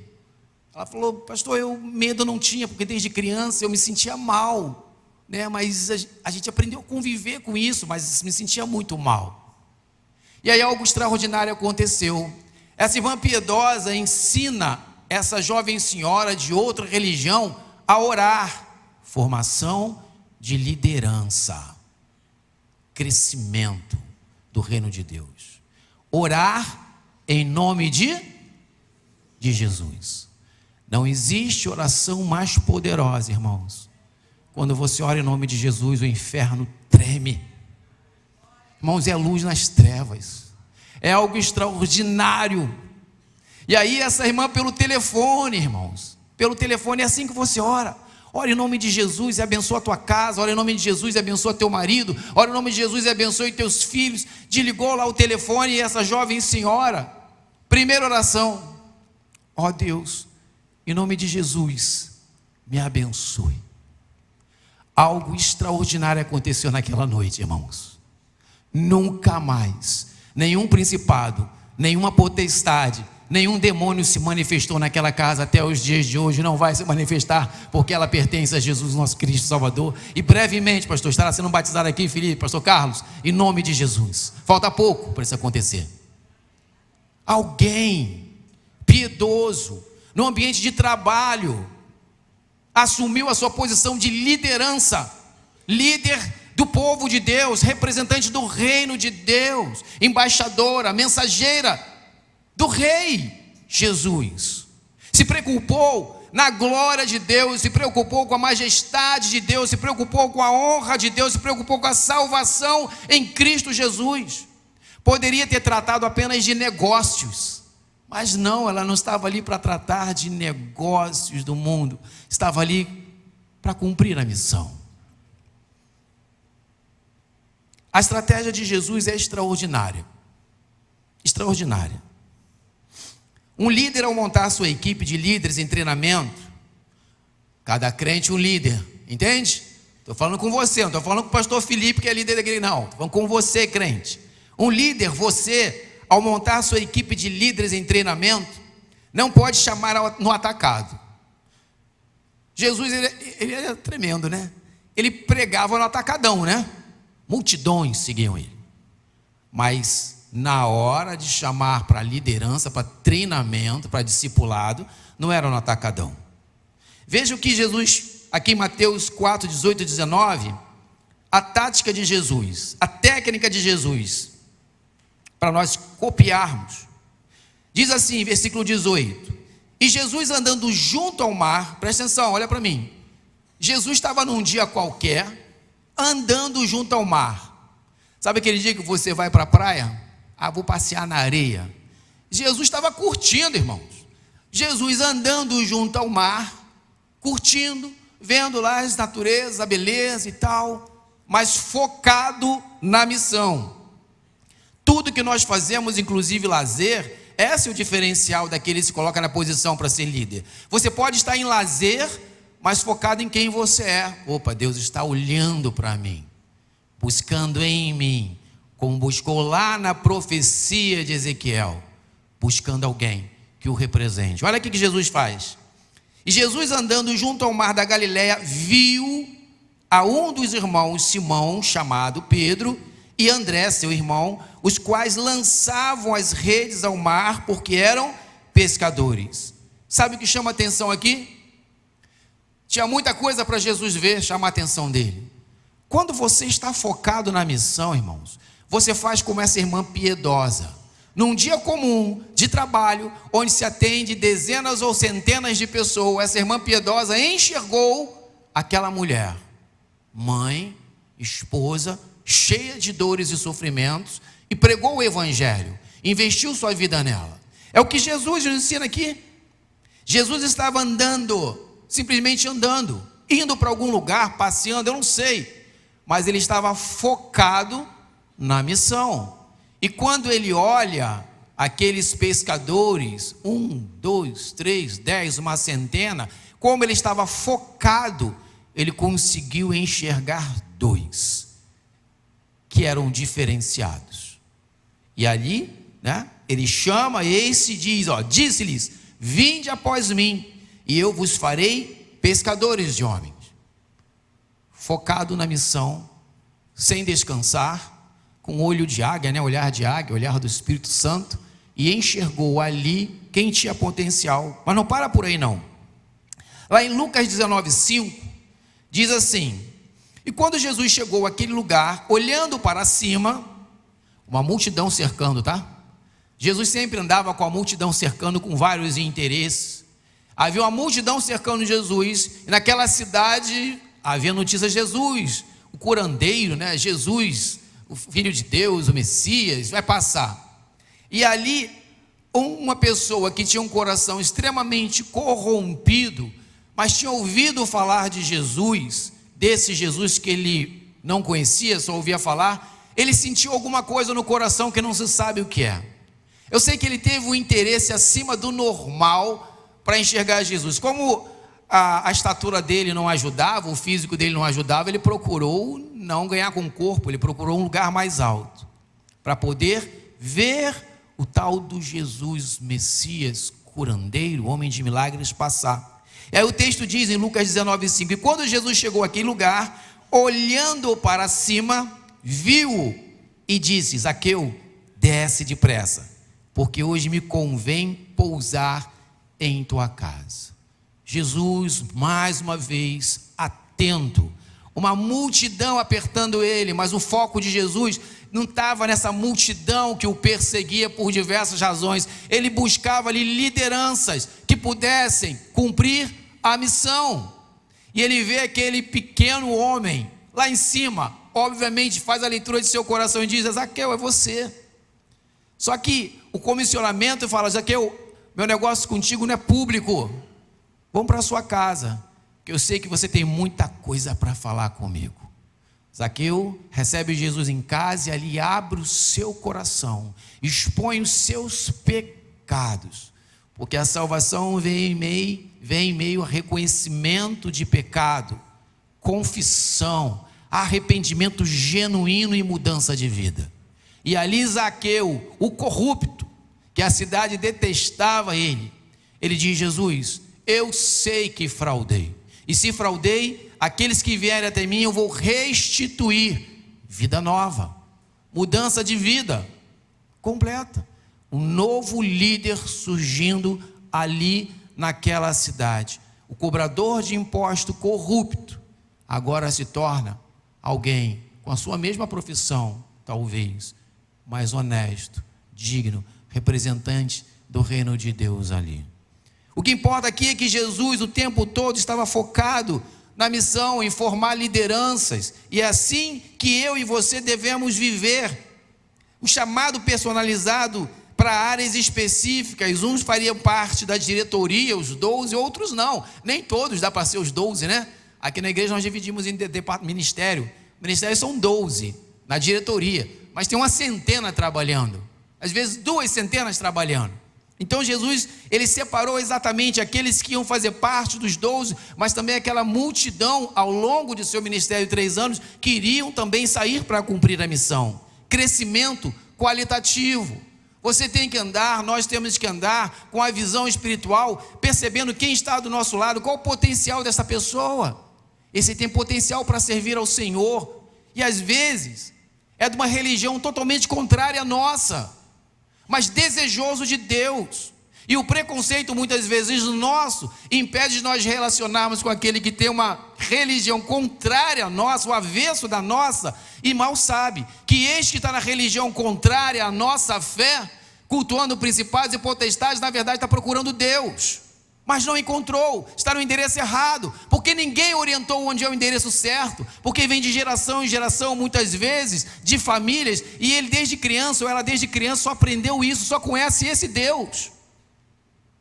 Ela falou, pastor, medo não tinha, porque desde criança eu me sentia mal, né? Mas a gente aprendeu a conviver com isso, mas me sentia muito mal. E aí algo extraordinário aconteceu. Essa irmã piedosa ensina essa jovem senhora de outra religião a orar. Formação de liderança, crescimento do reino de Deus. Orar em nome de Jesus. Não existe oração mais poderosa, irmãos. Quando você ora em nome de Jesus, o inferno treme. Irmãos, é luz nas trevas. É algo extraordinário. E aí essa irmã pelo telefone, irmãos, pelo telefone é assim que você ora. Ora em nome de Jesus e abençoa a tua casa. Ora em nome de Jesus e abençoa teu marido. Ora em nome de Jesus e abençoe teus filhos. Desligou lá o telefone e essa jovem senhora, primeira oração, ó Deus, em nome de Jesus, me abençoe. Algo extraordinário aconteceu naquela noite, irmãos. Nunca mais nenhum principado, nenhuma potestade, nenhum demônio se manifestou naquela casa até os dias de hoje. Não vai se manifestar, porque ela pertence a Jesus, nosso Cristo Salvador. E brevemente, pastor, estará sendo batizado aqui, Felipe, pastor Carlos, em nome de Jesus. Falta pouco para isso acontecer. Alguém piedoso, no ambiente de trabalho, assumiu a sua posição de liderança, líder do povo de Deus, representante do reino de Deus, embaixadora, mensageira do rei Jesus. Se preocupou na glória de Deus, se preocupou com a majestade de Deus, se preocupou com a honra de Deus, se preocupou com a salvação em Cristo Jesus. Poderia ter tratado apenas de negócios, mas não, ela não estava ali para tratar de negócios do mundo, estava ali para cumprir a missão. A estratégia de Jesus é extraordinária. Extraordinária. Um líder, ao montar a sua equipe de líderes em treinamento, cada crente um líder, entende? Estou falando com você, não estou falando com o pastor Felipe, que é líder da igreja, não. Estou falando com você, crente. Um líder, você, ao montar a sua equipe de líderes em treinamento, não pode chamar no atacado. Jesus, ele era tremendo, né? Ele pregava no atacadão, né? Multidões seguiam ele. Mas na hora de chamar para liderança, para treinamento, para discipulado, não era no atacadão. Veja o que Jesus, aqui em Mateus 4, 18 e 19, a tática de Jesus, a técnica de Jesus, para nós copiarmos. Diz assim, versículo 18: e Jesus andando junto ao mar, presta atenção, olha para mim. Jesus estava num dia qualquer, andando junto ao mar. Sabe aquele dia que você vai para a praia? Ah, vou passear na areia. Jesus estava curtindo, irmãos. Jesus andando junto ao mar, curtindo, vendo lá as naturezas, a beleza e tal, mas focado na missão. Tudo que nós fazemos, inclusive lazer, esse é o diferencial daquele que se coloca na posição para ser líder. Você pode estar em lazer, mas focado em quem você é. Opa, Deus está olhando para mim, buscando em mim, como buscou lá na profecia de Ezequiel, buscando alguém que o represente. Olha o que Jesus faz. E Jesus, andando junto ao mar da Galileia, viu a um dos irmãos Simão, chamado Pedro, e André, seu irmão, os quais lançavam as redes ao mar, porque eram pescadores. Sabe o que chama a atenção aqui? Tinha muita coisa para Jesus ver, chamar a atenção dele. Quando você está focado na missão, irmãos, você faz como essa irmã piedosa. Num dia comum de trabalho, onde se atende dezenas ou centenas de pessoas, essa irmã piedosa enxergou aquela mulher, mãe, esposa, cheia de dores e sofrimentos, e pregou o evangelho, investiu sua vida nela. É o que Jesus nos ensina aqui. Jesus estava andando, simplesmente andando, indo para algum lugar, passeando, eu não sei, mas ele estava focado na missão. E quando ele olha aqueles pescadores, 1, 2, 3, 10, uma centena, como ele estava focado, ele conseguiu enxergar 2 que eram diferenciados. E ali, né, ele chama esse e diz, disse-lhes: vinde após mim, e eu vos farei pescadores de homens. Focado na missão, sem descansar, com olho de águia, né, olhar de águia, olhar do Espírito Santo, e enxergou ali quem tinha potencial. Mas não para por aí não. Lá em Lucas 19:5, diz assim: e quando Jesus chegou àquele lugar, olhando para cima, uma multidão cercando, tá? Jesus sempre andava com a multidão cercando, com vários interesses. Havia uma multidão cercando Jesus, e naquela cidade havia notícia de Jesus, o curandeiro, né? Jesus, o Filho de Deus, o Messias, vai passar. E ali, uma pessoa que tinha um coração extremamente corrompido, mas tinha ouvido falar de Jesus, desse Jesus que ele não conhecia, só ouvia falar, ele sentiu alguma coisa no coração que não se sabe o que é. Eu sei que ele teve um interesse acima do normal para enxergar Jesus. Como a estatura dele não ajudava, o físico dele não ajudava, ele procurou não ganhar com o corpo, ele procurou um lugar mais alto, para poder ver o tal do Jesus Messias, curandeiro, homem de milagres, passar. E aí o texto diz em Lucas 19:5, e quando Jesus chegou àquele lugar, olhando para cima, viu e disse: Zaqueu, desce depressa, porque hoje me convém pousar em tua casa. Jesus, mais uma vez, atento, uma multidão apertando ele, mas o foco de Jesus não estava nessa multidão que o perseguia por diversas razões. Ele buscava ali lideranças que pudessem cumprir a missão. E ele vê aquele pequeno homem lá em cima, obviamente faz a leitura de seu coração e diz: Zaqueu, é você. Só que o comissionamento fala: Zaqueu, meu negócio contigo não é público, vamos para a sua casa, que eu sei que você tem muita coisa para falar comigo. Zaqueu recebe Jesus em casa e ali abre o seu coração, expõe os seus pecados, porque a salvação vem em meio a reconhecimento de pecado, confissão, arrependimento genuíno e mudança de vida. E ali Zaqueu, o corrupto, que a cidade detestava ele diz: Jesus, eu sei que fraudei, e se fraudei, aqueles que vierem até mim eu vou restituir vida nova, mudança de vida completa, um novo líder surgindo ali naquela cidade. O cobrador de imposto corrupto agora se torna alguém com a sua mesma profissão, talvez, mas honesto, digno, representante do reino de Deus ali. O que importa aqui é que Jesus o tempo todo estava focado na missão, em formar lideranças, e é assim que eu e você devemos viver. Um chamado personalizado para áreas específicas. Uns fariam parte da diretoria, os 12, outros não. Nem todos dá para ser os 12, né? Aqui na igreja nós dividimos em ministério. Ministérios são 12 na diretoria, mas tem uma centena trabalhando. Às vezes 2 centenas trabalhando. Então Jesus, ele separou exatamente aqueles que iam fazer parte dos 12, mas também aquela multidão ao longo de seu ministério de 3 anos, que iriam também sair para cumprir a missão. Crescimento qualitativo. Você tem que andar, nós temos que andar com a visão espiritual, percebendo quem está do nosso lado, qual o potencial dessa pessoa. Esse tem potencial para servir ao Senhor, e às vezes é de uma religião totalmente contrária à nossa, mas desejoso de Deus. E o preconceito muitas vezes nosso impede de nós relacionarmos com aquele que tem uma religião contrária à nossa, o avesso da nossa, e mal sabe que este que está na religião contrária à nossa fé, cultuando principados e potestades, na verdade está procurando Deus, mas não encontrou, está no endereço errado, porque ninguém orientou onde é o endereço certo, porque vem de geração em geração, muitas vezes, de famílias, e ele desde criança, ou ela desde criança, só aprendeu isso, só conhece esse Deus.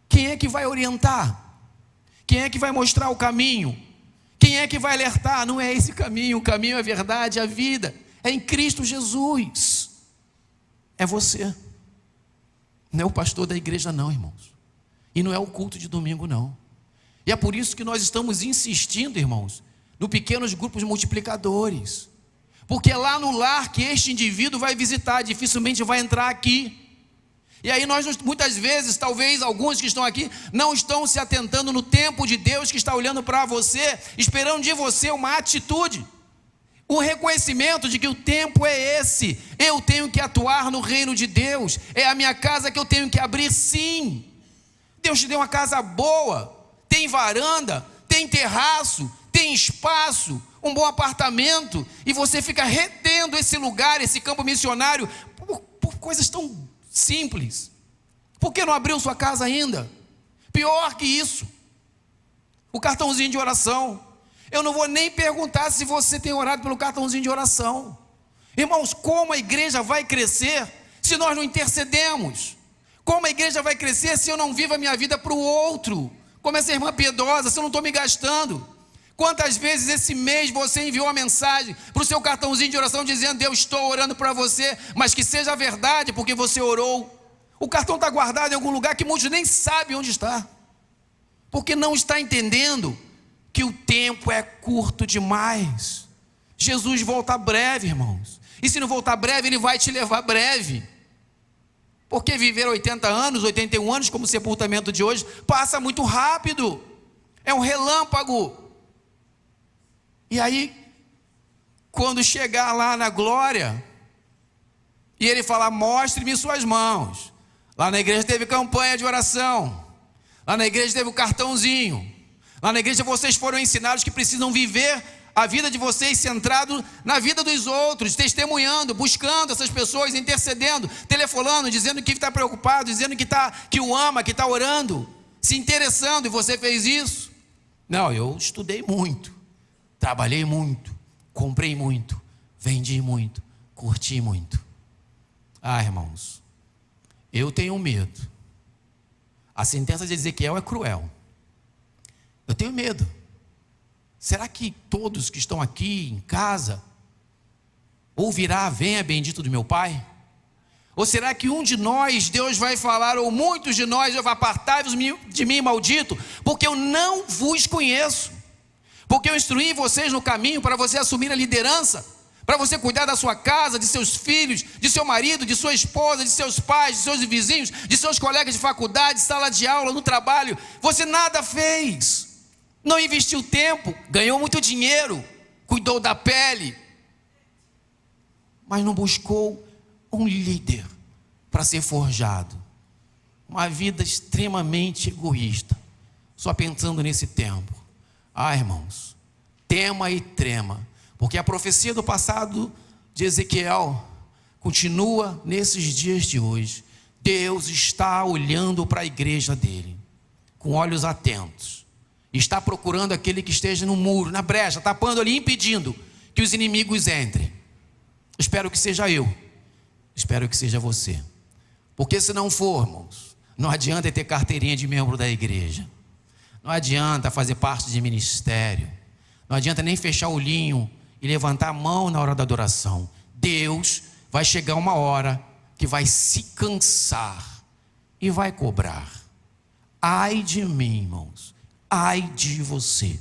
Quem é que vai orientar? Quem é que vai mostrar o caminho? Quem é que vai alertar? Não é esse caminho, o caminho é a verdade, a vida, é em Cristo Jesus. É você. Não é o pastor da igreja não, irmãos. E não é o culto de domingo não. E é por isso que nós estamos insistindo, irmãos, no pequenos grupos multiplicadores. Porque é lá no lar que este indivíduo vai visitar, dificilmente vai entrar aqui. E aí nós, muitas vezes, talvez alguns que estão aqui, não estão se atentando no tempo de Deus que está olhando para você, esperando de você uma atitude, o reconhecimento de que o tempo é esse, eu tenho que atuar no reino de Deus, é a minha casa que eu tenho que abrir, sim. Deus te deu uma casa boa, tem varanda, tem terraço, tem espaço, um bom apartamento, e você fica retendo esse lugar, esse campo missionário, por coisas tão simples. Por que não abriu sua casa ainda? Pior que isso, o cartãozinho de oração. Eu não vou nem perguntar se você tem orado pelo cartãozinho de oração. Irmãos, como a igreja vai crescer se nós não intercedemos? Como a igreja vai crescer se eu não vivo a minha vida para o outro? Como essa irmã piedosa, se eu não estou me gastando? Quantas vezes esse mês você enviou uma mensagem para o seu cartãozinho de oração dizendo: eu estou orando para você, mas que seja verdade porque você orou. O cartão está guardado em algum lugar que muitos nem sabem onde está, porque não está entendendo que o tempo é curto demais. Jesus volta breve, irmãos, e se não voltar breve, ele vai te levar breve, porque viver 80 anos, 81 anos, como o sepultamento de hoje, passa muito rápido, é um relâmpago. E aí, quando chegar lá na glória, e ele falar: mostre-me suas mãos. Lá na igreja teve campanha de oração, lá na igreja teve o cartãozinho, lá na igreja vocês foram ensinados que precisam viver a vida de vocês centrado na vida dos outros, testemunhando, buscando essas pessoas, intercedendo, telefonando, dizendo que está preocupado, dizendo que o ama, que está orando, se interessando, e você fez isso? Não, eu estudei muito, trabalhei muito, comprei muito, vendi muito, curti muito. Ah, irmãos, eu tenho medo. A sentença de Ezequiel é cruel. Eu tenho medo. Será que todos que estão aqui em casa ouvirá: venha bendito do meu Pai? Ou será que um de nós, Deus vai falar, ou muitos de nós, apartai-vos de mim, maldito, porque eu não vos conheço? Porque eu instruí vocês no caminho para você assumir a liderança, para você cuidar da sua casa, de seus filhos, de seu marido, de sua esposa, de seus pais, de seus vizinhos, de seus colegas de faculdade, sala de aula, no trabalho. Você nada fez, não investiu tempo, ganhou muito dinheiro, cuidou da pele, mas não buscou um líder para ser forjado. Uma vida extremamente egoísta, só pensando nesse tempo. Ah, irmãos, tema e trema, Porque a profecia do passado de Ezequiel continua nesses dias de hoje. Deus está olhando para a igreja dele, com olhos atentos. Está procurando aquele que esteja no muro, na brecha, tapando ali, impedindo que os inimigos entrem. Espero que seja eu. Espero que seja você. Porque se não formos, não adianta ter carteirinha de membro da igreja. Não adianta fazer parte de ministério. Não adianta nem fechar o olhinho e levantar a mão na hora da adoração. Deus vai chegar uma hora que vai se cansar e vai cobrar. Ai de mim, irmãos. Ai de você.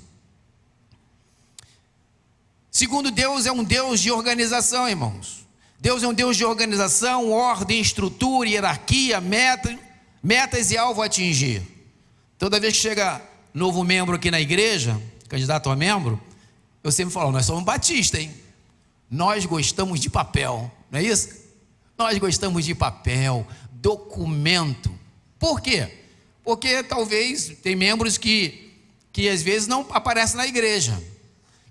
Segundo, Deus é um Deus de organização, irmãos. Deus é um Deus de organização, ordem, estrutura, hierarquia, metas e alvo a atingir. Toda vez que chega novo membro aqui na igreja, candidato a membro, eu sempre falo, nós somos batistas, hein? Nós gostamos de papel, não é isso? Nós gostamos de papel, documento. Por quê? Porque talvez tem membros que às vezes não aparecem na igreja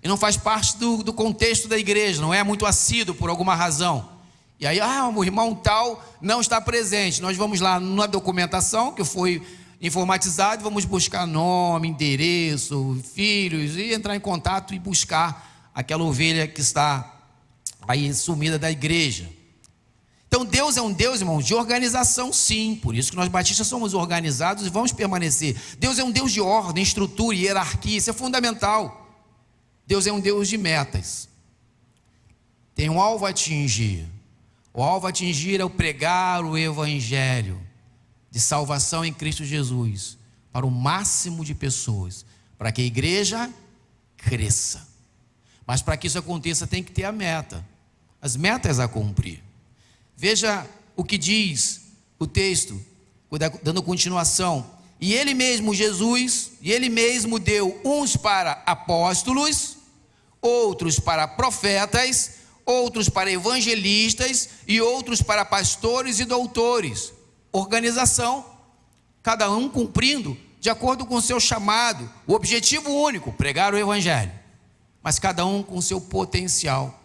e não faz parte do contexto da igreja, não é muito assíduo por alguma razão. E aí, o irmão tal não está presente. Nós vamos lá na documentação que foi informatizada, vamos buscar nome, endereço, filhos, e entrar em contato e buscar aquela ovelha que está aí sumida da igreja. Então Deus é um Deus, irmãos, de organização, sim. Por isso que nós batistas somos organizados e vamos permanecer. Deus é um Deus de ordem, estrutura e hierarquia. Isso é fundamental. Deus é um Deus de metas. Tem um alvo a atingir. O alvo a atingir é o pregar o evangelho de salvação em Cristo Jesus para o máximo de pessoas, para que a igreja cresça. Mas para que isso aconteça tem que ter a meta, as metas a cumprir. Veja o que diz o texto, dando continuação. E ele mesmo, Jesus, e ele mesmo deu uns para apóstolos, outros para profetas, outros para evangelistas e outros para pastores e doutores. Organização, cada um cumprindo de acordo com o seu chamado, o objetivo único, pregar o evangelho, mas cada um com o seu potencial.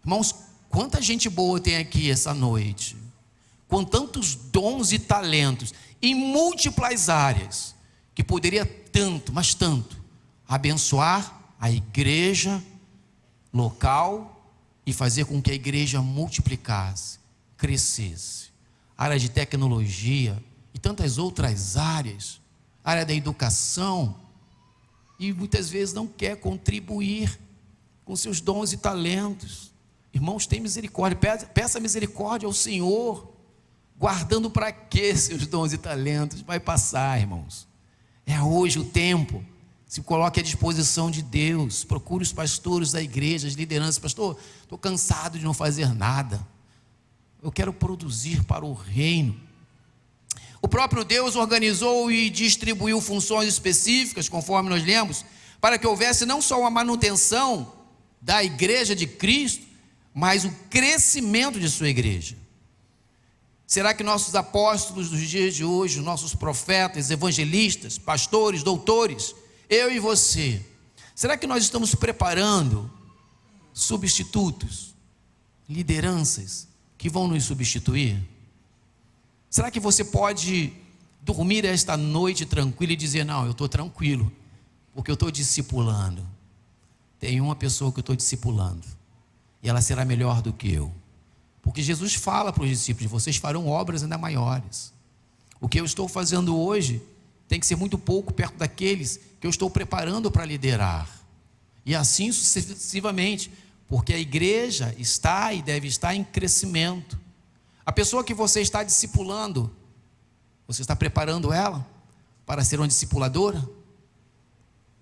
Irmãos, quanta gente boa tem aqui essa noite, com tantos dons e talentos, em múltiplas áreas, que poderia tanto, mas tanto, abençoar a igreja local e fazer com que a igreja multiplicasse, crescesse. Área de tecnologia e tantas outras áreas, área da educação, e muitas vezes não quer contribuir com seus dons e talentos. Irmãos, tem misericórdia, peça misericórdia ao Senhor. Guardando para quê seus dons e talentos? Vai passar, irmãos. É hoje o tempo. Se coloque à disposição de Deus. Procure os pastores da igreja, as lideranças. Pastor, estou cansado de não fazer nada. Eu quero produzir para o reino. O próprio Deus organizou e distribuiu funções específicas, conforme nós lemos, para que houvesse não só uma manutenção da igreja de Cristo, mas o crescimento de sua igreja. Será que nossos apóstolos dos dias de hoje, nossos profetas, evangelistas, pastores, doutores, eu e você, será que nós estamos preparando substitutos, lideranças que vão nos substituir? Será que você pode dormir esta noite tranquilo e dizer, não, eu estou tranquilo, porque eu estou discipulando. Tem uma pessoa que eu estou discipulando, e ela será melhor do que eu. Porque Jesus fala para os discípulos, vocês farão obras ainda maiores. O que eu estou fazendo hoje tem que ser muito pouco perto daqueles que eu estou preparando para liderar. E assim sucessivamente, porque a igreja está e deve estar em crescimento. A pessoa que você está discipulando, você está preparando ela para ser uma discipuladora?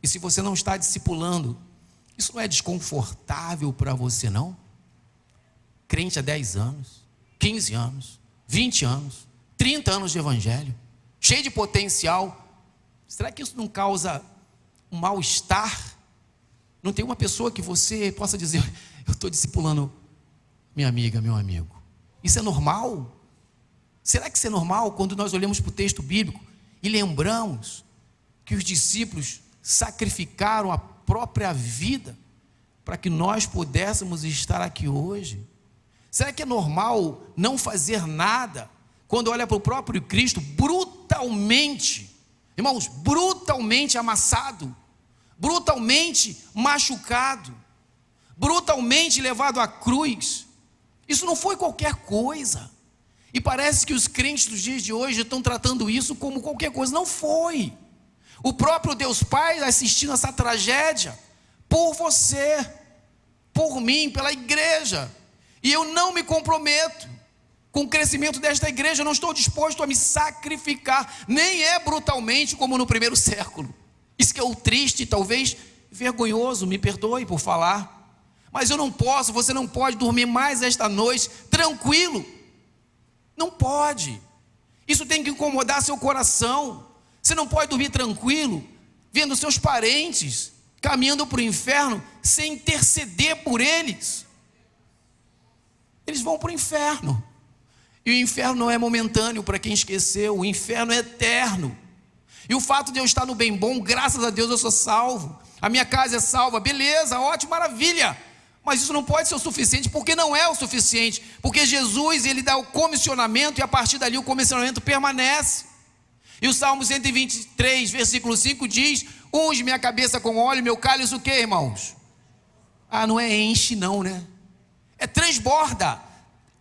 E se você não está discipulando, isso não é desconfortável para você, não? Crente há 10 anos, 15 anos, 20 anos, 30 anos de evangelho, cheio de potencial. Será que isso não causa um mal-estar? Não tem uma pessoa que você possa dizer, eu estou discipulando minha amiga, meu amigo. Isso é normal? Será que isso é normal quando nós olhamos para o texto bíblico e lembramos que os discípulos sacrificaram a própria vida para que nós pudéssemos estar aqui hoje? Será que é normal não fazer nada quando olha para o próprio Cristo brutalmente, irmãos, brutalmente amassado, brutalmente machucado, brutalmente levado à cruz? Isso não foi qualquer coisa. E parece que os crentes dos dias de hoje estão tratando isso como qualquer coisa. Não foi. O próprio Deus Pai assistindo essa tragédia por você, por mim, pela igreja. E eu não me comprometo com o crescimento desta igreja. Eu não estou disposto a me sacrificar, nem é brutalmente como no primeiro século. Isso que é o triste, talvez vergonhoso, me perdoe por falar. Mas eu não posso, você não pode dormir mais esta noite tranquilo. Não pode. Isso tem que incomodar seu coração. Você não pode dormir tranquilo vendo seus parentes caminhando para o inferno sem interceder por eles. Eles vão para o inferno. E o inferno não é momentâneo para quem esqueceu. O inferno é eterno. E o fato de eu estar no bem bom, graças a Deus eu sou salvo. A minha casa é salva. Beleza, ótimo, maravilha. Mas isso não pode ser o suficiente, porque não é o suficiente. Porque Jesus, ele dá o comissionamento e a partir dali o comissionamento permanece. E o Salmo 123, versículo 5 diz: unge minha cabeça com óleo, meu cálice o quê, irmãos? Não é enche não, né? É transborda.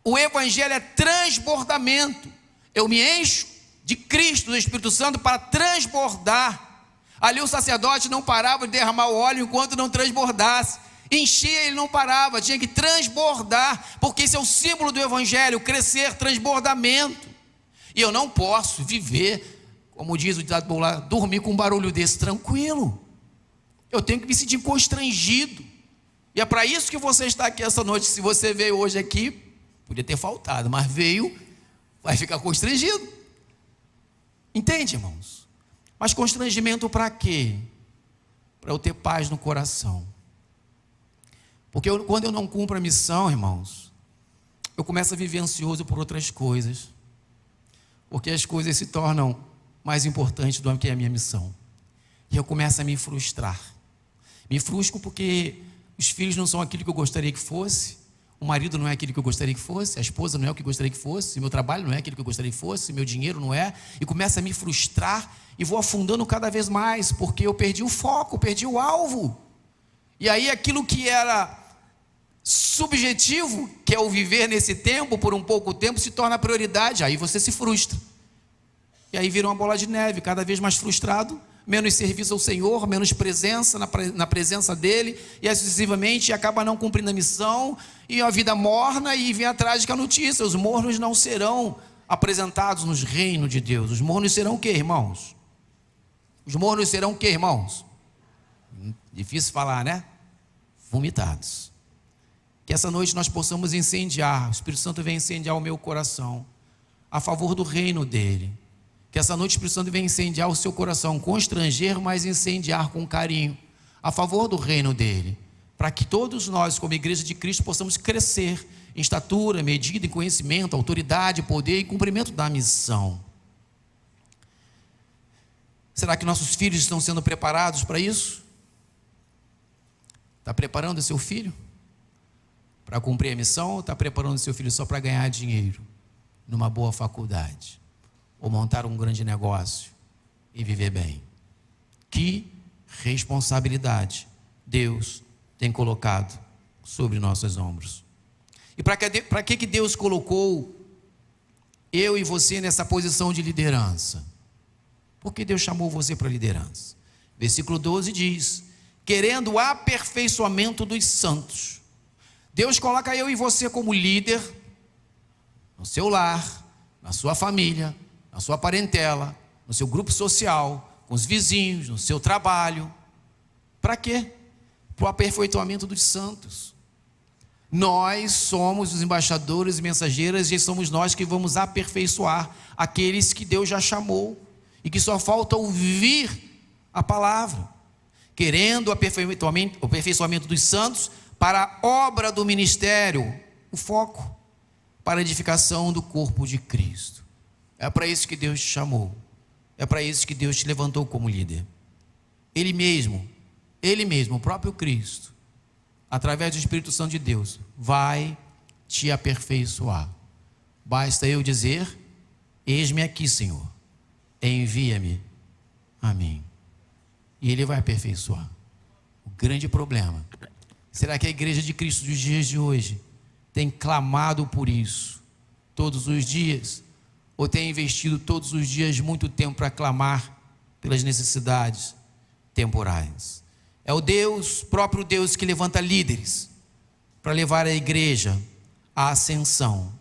O evangelho é transbordamento. Eu me encho de Cristo, do Espírito Santo, para transbordar. Ali o sacerdote não parava de derramar o óleo enquanto não transbordasse. Enchia, ele não parava, tinha que transbordar, porque esse é o símbolo do evangelho, crescer, transbordamento. E eu não posso viver, como diz o ditado popular, dormir com um barulho desse tranquilo. Eu tenho que me sentir constrangido. E é para isso que você está aqui essa noite. Se você veio hoje aqui, podia ter faltado, mas veio, vai ficar constrangido. Entende, irmãos? Mas constrangimento para quê? Para eu ter paz no coração. Porque quando eu não cumpro a missão, irmãos, eu começo a viver ansioso por outras coisas. Porque as coisas se tornam mais importantes do que a minha missão. E eu começo a me frustrar. Me frustro porque os filhos não são aquilo que eu gostaria que fosse. O marido não é aquilo que eu gostaria que fosse. A esposa não é o que eu gostaria que fosse. Meu trabalho não é aquilo que eu gostaria que fosse. Meu dinheiro não é. E começo a me frustrar e vou afundando cada vez mais, porque eu perdi o foco, perdi o alvo. E aí aquilo que era subjetivo, que é o viver nesse tempo, por um pouco tempo, se torna prioridade. Aí você se frustra. E aí vira uma bola de neve, cada vez mais frustrado, menos serviço ao Senhor, menos presença na presença dEle, e assim sucessivamente, e acaba não cumprindo a missão, e a vida morna, e vem a trágica notícia: os mornos não serão apresentados nos reinos de Deus. Os mornos serão o quê, irmãos? Os mornos serão o quê, irmãos? Difícil falar, né? Vomitados. Que essa noite nós possamos incendiar, o Espírito Santo vem incendiar o meu coração, a favor do reino dEle. Que essa noite o Espírito Santo venha incendiar o seu coração, constranger, mas incendiar com carinho, a favor do reino dEle, para que todos nós, como igreja de Cristo, possamos crescer em estatura, medida, em conhecimento, autoridade, poder e cumprimento da missão. Será que nossos filhos estão sendo preparados para isso? Está preparando o seu filho para cumprir a missão, ou está preparando o seu filho só para ganhar dinheiro numa boa faculdade? Ou montar um grande negócio e viver bem? Que responsabilidade Deus tem colocado sobre nossos ombros. E para que Deus colocou eu e você nessa posição de liderança? Por que Deus chamou você para a liderança? Versículo 12 diz: querendo o aperfeiçoamento dos santos. Deus coloca eu e você como líder no seu lar, na sua família, na sua parentela, no seu grupo social, com os vizinhos, no seu trabalho. Para quê? Para o aperfeiçoamento dos santos. Nós somos os embaixadores e mensageiros, e somos nós que vamos aperfeiçoar aqueles que Deus já chamou e que só falta ouvir a palavra. Querendo o aperfeiçoamento dos santos para a obra do ministério, o foco para a edificação do corpo de Cristo. É para isso que Deus te chamou. É para isso que Deus te levantou como líder. Ele mesmo, o próprio Cristo, através do Espírito Santo de Deus, vai te aperfeiçoar. Basta eu dizer: eis-me aqui, Senhor, envia-me a mim. E Ele vai aperfeiçoar. O grande problema, será que a igreja de Cristo dos dias de hoje tem clamado por isso todos os dias? Ou tem investido todos os dias muito tempo para clamar pelas necessidades temporais? É o Deus, próprio Deus, que levanta líderes para levar a igreja à ascensão.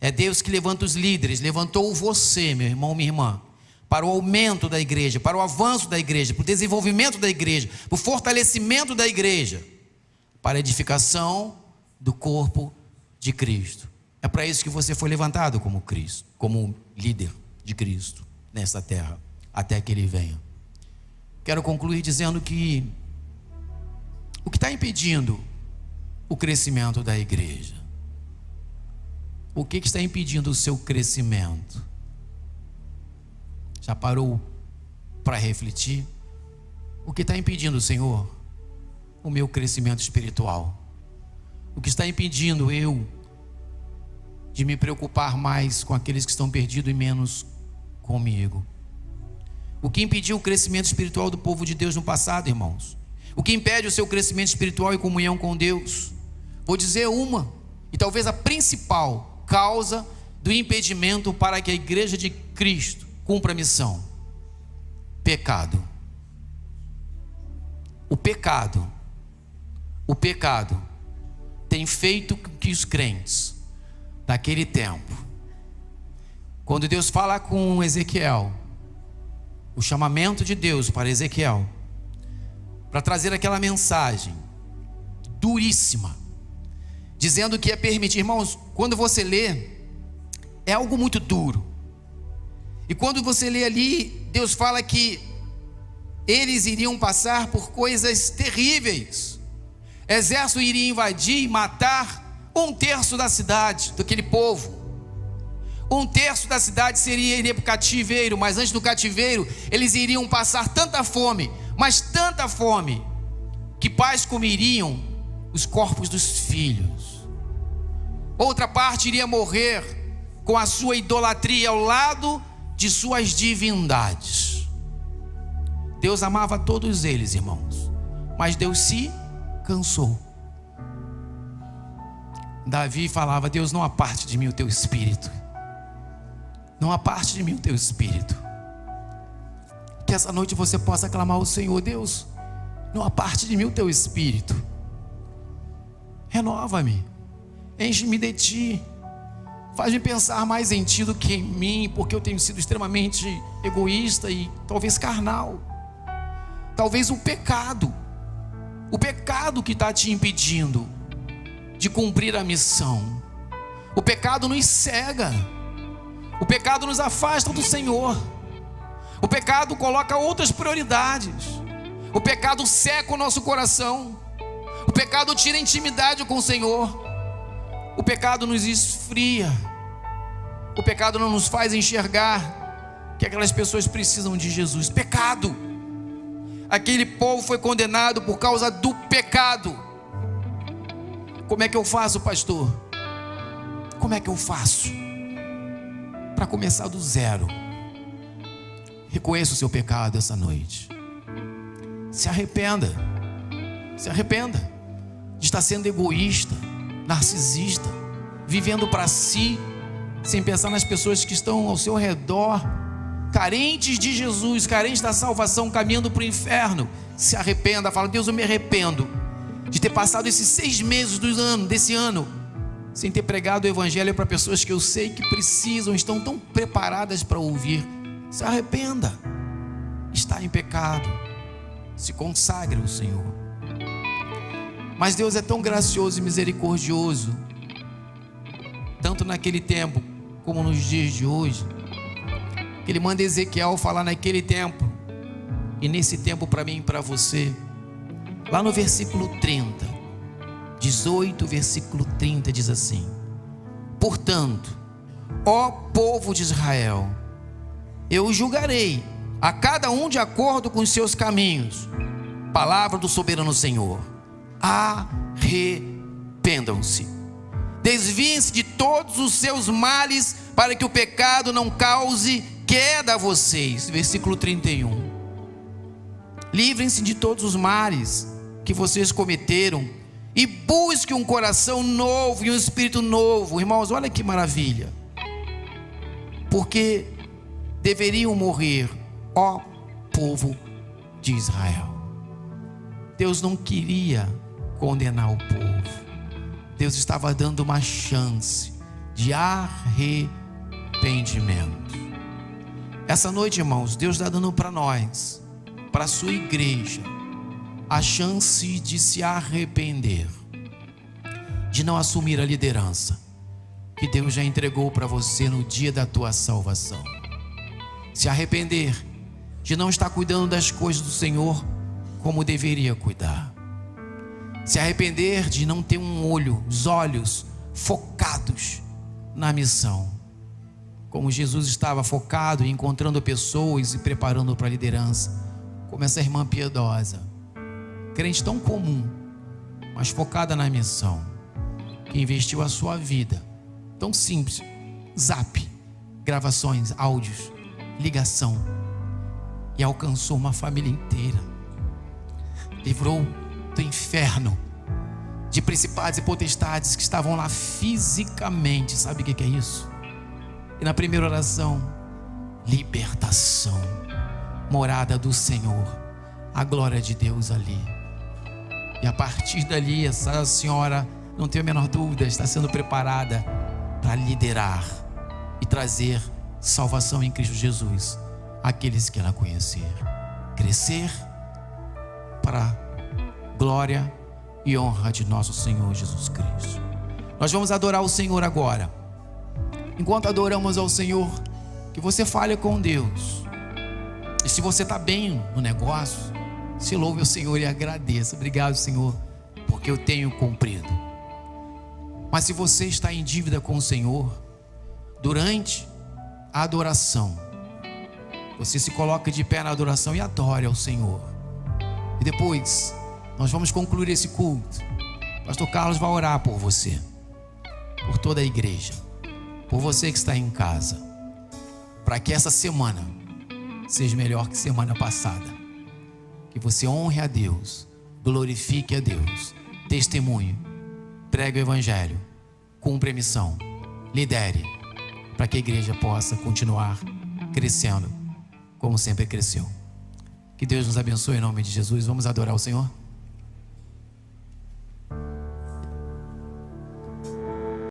É Deus que levanta os líderes. Levantou você, meu irmão, minha irmã, para o aumento da igreja, para o avanço da igreja, para o desenvolvimento da igreja, para o fortalecimento da igreja, para a edificação do corpo de Cristo. É para isso que você foi levantado como Cristo, como líder de Cristo nesta terra, até que Ele venha. Quero concluir dizendo que o que está impedindo o crescimento da igreja? O que está impedindo o seu crescimento? Já parou para refletir? O que está impedindo, Senhor, o meu crescimento espiritual? O que está impedindo eu de me preocupar mais com aqueles que estão perdidos e menos comigo? O que impediu o crescimento espiritual do povo de Deus no passado, irmãos? O que impede o seu crescimento espiritual e comunhão com Deus? Vou dizer uma, e talvez a principal causa do impedimento para que a igreja de Cristo cumpra a missão: pecado. O pecado tem feito com que os crentes daquele tempo, quando Deus fala com Ezequiel, o chamamento de Deus para Ezequiel, para trazer aquela mensagem duríssima, dizendo que é permitir. Irmãos, quando você lê, é algo muito duro. E quando você lê ali, Deus fala que eles iriam passar por coisas terríveis. Exército iria invadir e matar 1/3 da cidade, daquele povo. 1/3 da cidade iria para o cativeiro, mas antes do cativeiro, eles iriam passar tanta fome, mas tanta fome, que pais comeriam os corpos dos filhos. Outra parte iria morrer com a sua idolatria ao lado de suas divindades. Deus amava todos eles, irmãos, mas Deus se cansou. Davi falava: Deus, não aparte de mim o teu espírito, não aparte de mim o teu espírito. Que essa noite você possa clamar ao Senhor: Deus, não aparte de mim o teu espírito, renova-me, enche-me de ti, faz-me pensar mais em ti do que em mim, porque eu tenho sido extremamente egoísta e talvez carnal. Talvez o pecado que está te impedindo de cumprir a missão. O pecado nos cega, o pecado nos afasta do Senhor, o pecado coloca outras prioridades, o pecado seca o nosso coração, o pecado tira a intimidade com o Senhor, o pecado nos esfria, o pecado não nos faz enxergar que aquelas pessoas precisam de Jesus. Pecado. Aquele povo foi condenado por causa do pecado. Como é que eu faço, pastor? Como é que eu faço para começar do zero? Reconheça o seu pecado essa noite. Se arrependa. Se arrependa de estar sendo egoísta, narcisista, vivendo para si, sem pensar nas pessoas que estão ao seu redor, carentes de Jesus, carentes da salvação, caminhando para o inferno. Se arrependa, fala: Deus, eu me arrependo de ter passado esses 6 meses desse ano sem ter pregado o evangelho para pessoas que eu sei que precisam, estão tão preparadas para ouvir. Se arrependa, está em pecado, se consagre ao Senhor. Mas Deus é tão gracioso e misericordioso, tanto naquele tempo como nos dias de hoje, que Ele manda Ezequiel falar naquele tempo e nesse tempo para mim e para você. Lá no versículo 30, 18, versículo 30 diz assim: portanto, ó povo de Israel, eu julgarei a cada um de acordo com os seus caminhos. Palavra do soberano Senhor. arrependam-se. Desviem-se de todos os seus males, para que o pecado não cause queda a vocês. Versículo 31. Livrem-se de todos os males que vocês cometeram e busquem um coração novo e um espírito novo. Irmãos, olha que maravilha. Porque deveriam morrer, ó povo de Israel. Deus não queria condenar o povo. Deus estava dando uma chance de arrependimento. Essa noite, irmãos, Deus está dando para nós, para a sua igreja, a chance de se arrepender, de não assumir a liderança que Deus já entregou para você no dia da tua salvação. Se arrepender de não estar cuidando das coisas do Senhor como deveria cuidar. Se arrepender de não ter os olhos focados na missão, como Jesus estava focado em encontrando pessoas e preparando para a liderança, como essa irmã piedosa, crente tão comum, mas focada na missão, que investiu a sua vida, tão simples, zap, gravações, áudios, ligação, e alcançou uma família inteira, livrou do inferno, de principados e potestades que estavam lá fisicamente. Sabe o que é isso? E na primeira oração, libertação, morada do Senhor, a glória de Deus ali. E a partir dali, essa senhora, não tenho a menor dúvida, está sendo preparada para liderar e trazer salvação em Cristo Jesus àqueles que ela conhecer. Crescer para a glória e honra de nosso Senhor Jesus Cristo. Nós vamos adorar o Senhor agora. Enquanto adoramos ao Senhor, que você fale com Deus. E se você está bem no negócio, se louve ao Senhor e agradeça. Obrigado, Senhor, porque eu tenho cumprido. Mas se você está em dívida com o Senhor, durante a adoração, você se coloca de pé na adoração e adore ao Senhor. E depois nós vamos concluir esse culto. Pastor Carlos vai orar por você, por toda a igreja, por você que está em casa, para que essa semana seja melhor que semana passada. Que você honre a Deus, glorifique a Deus, testemunhe, pregue o evangelho, cumpra a missão, lidere, para que a igreja possa continuar crescendo como sempre cresceu. Que Deus nos abençoe em nome de Jesus. Vamos adorar o Senhor.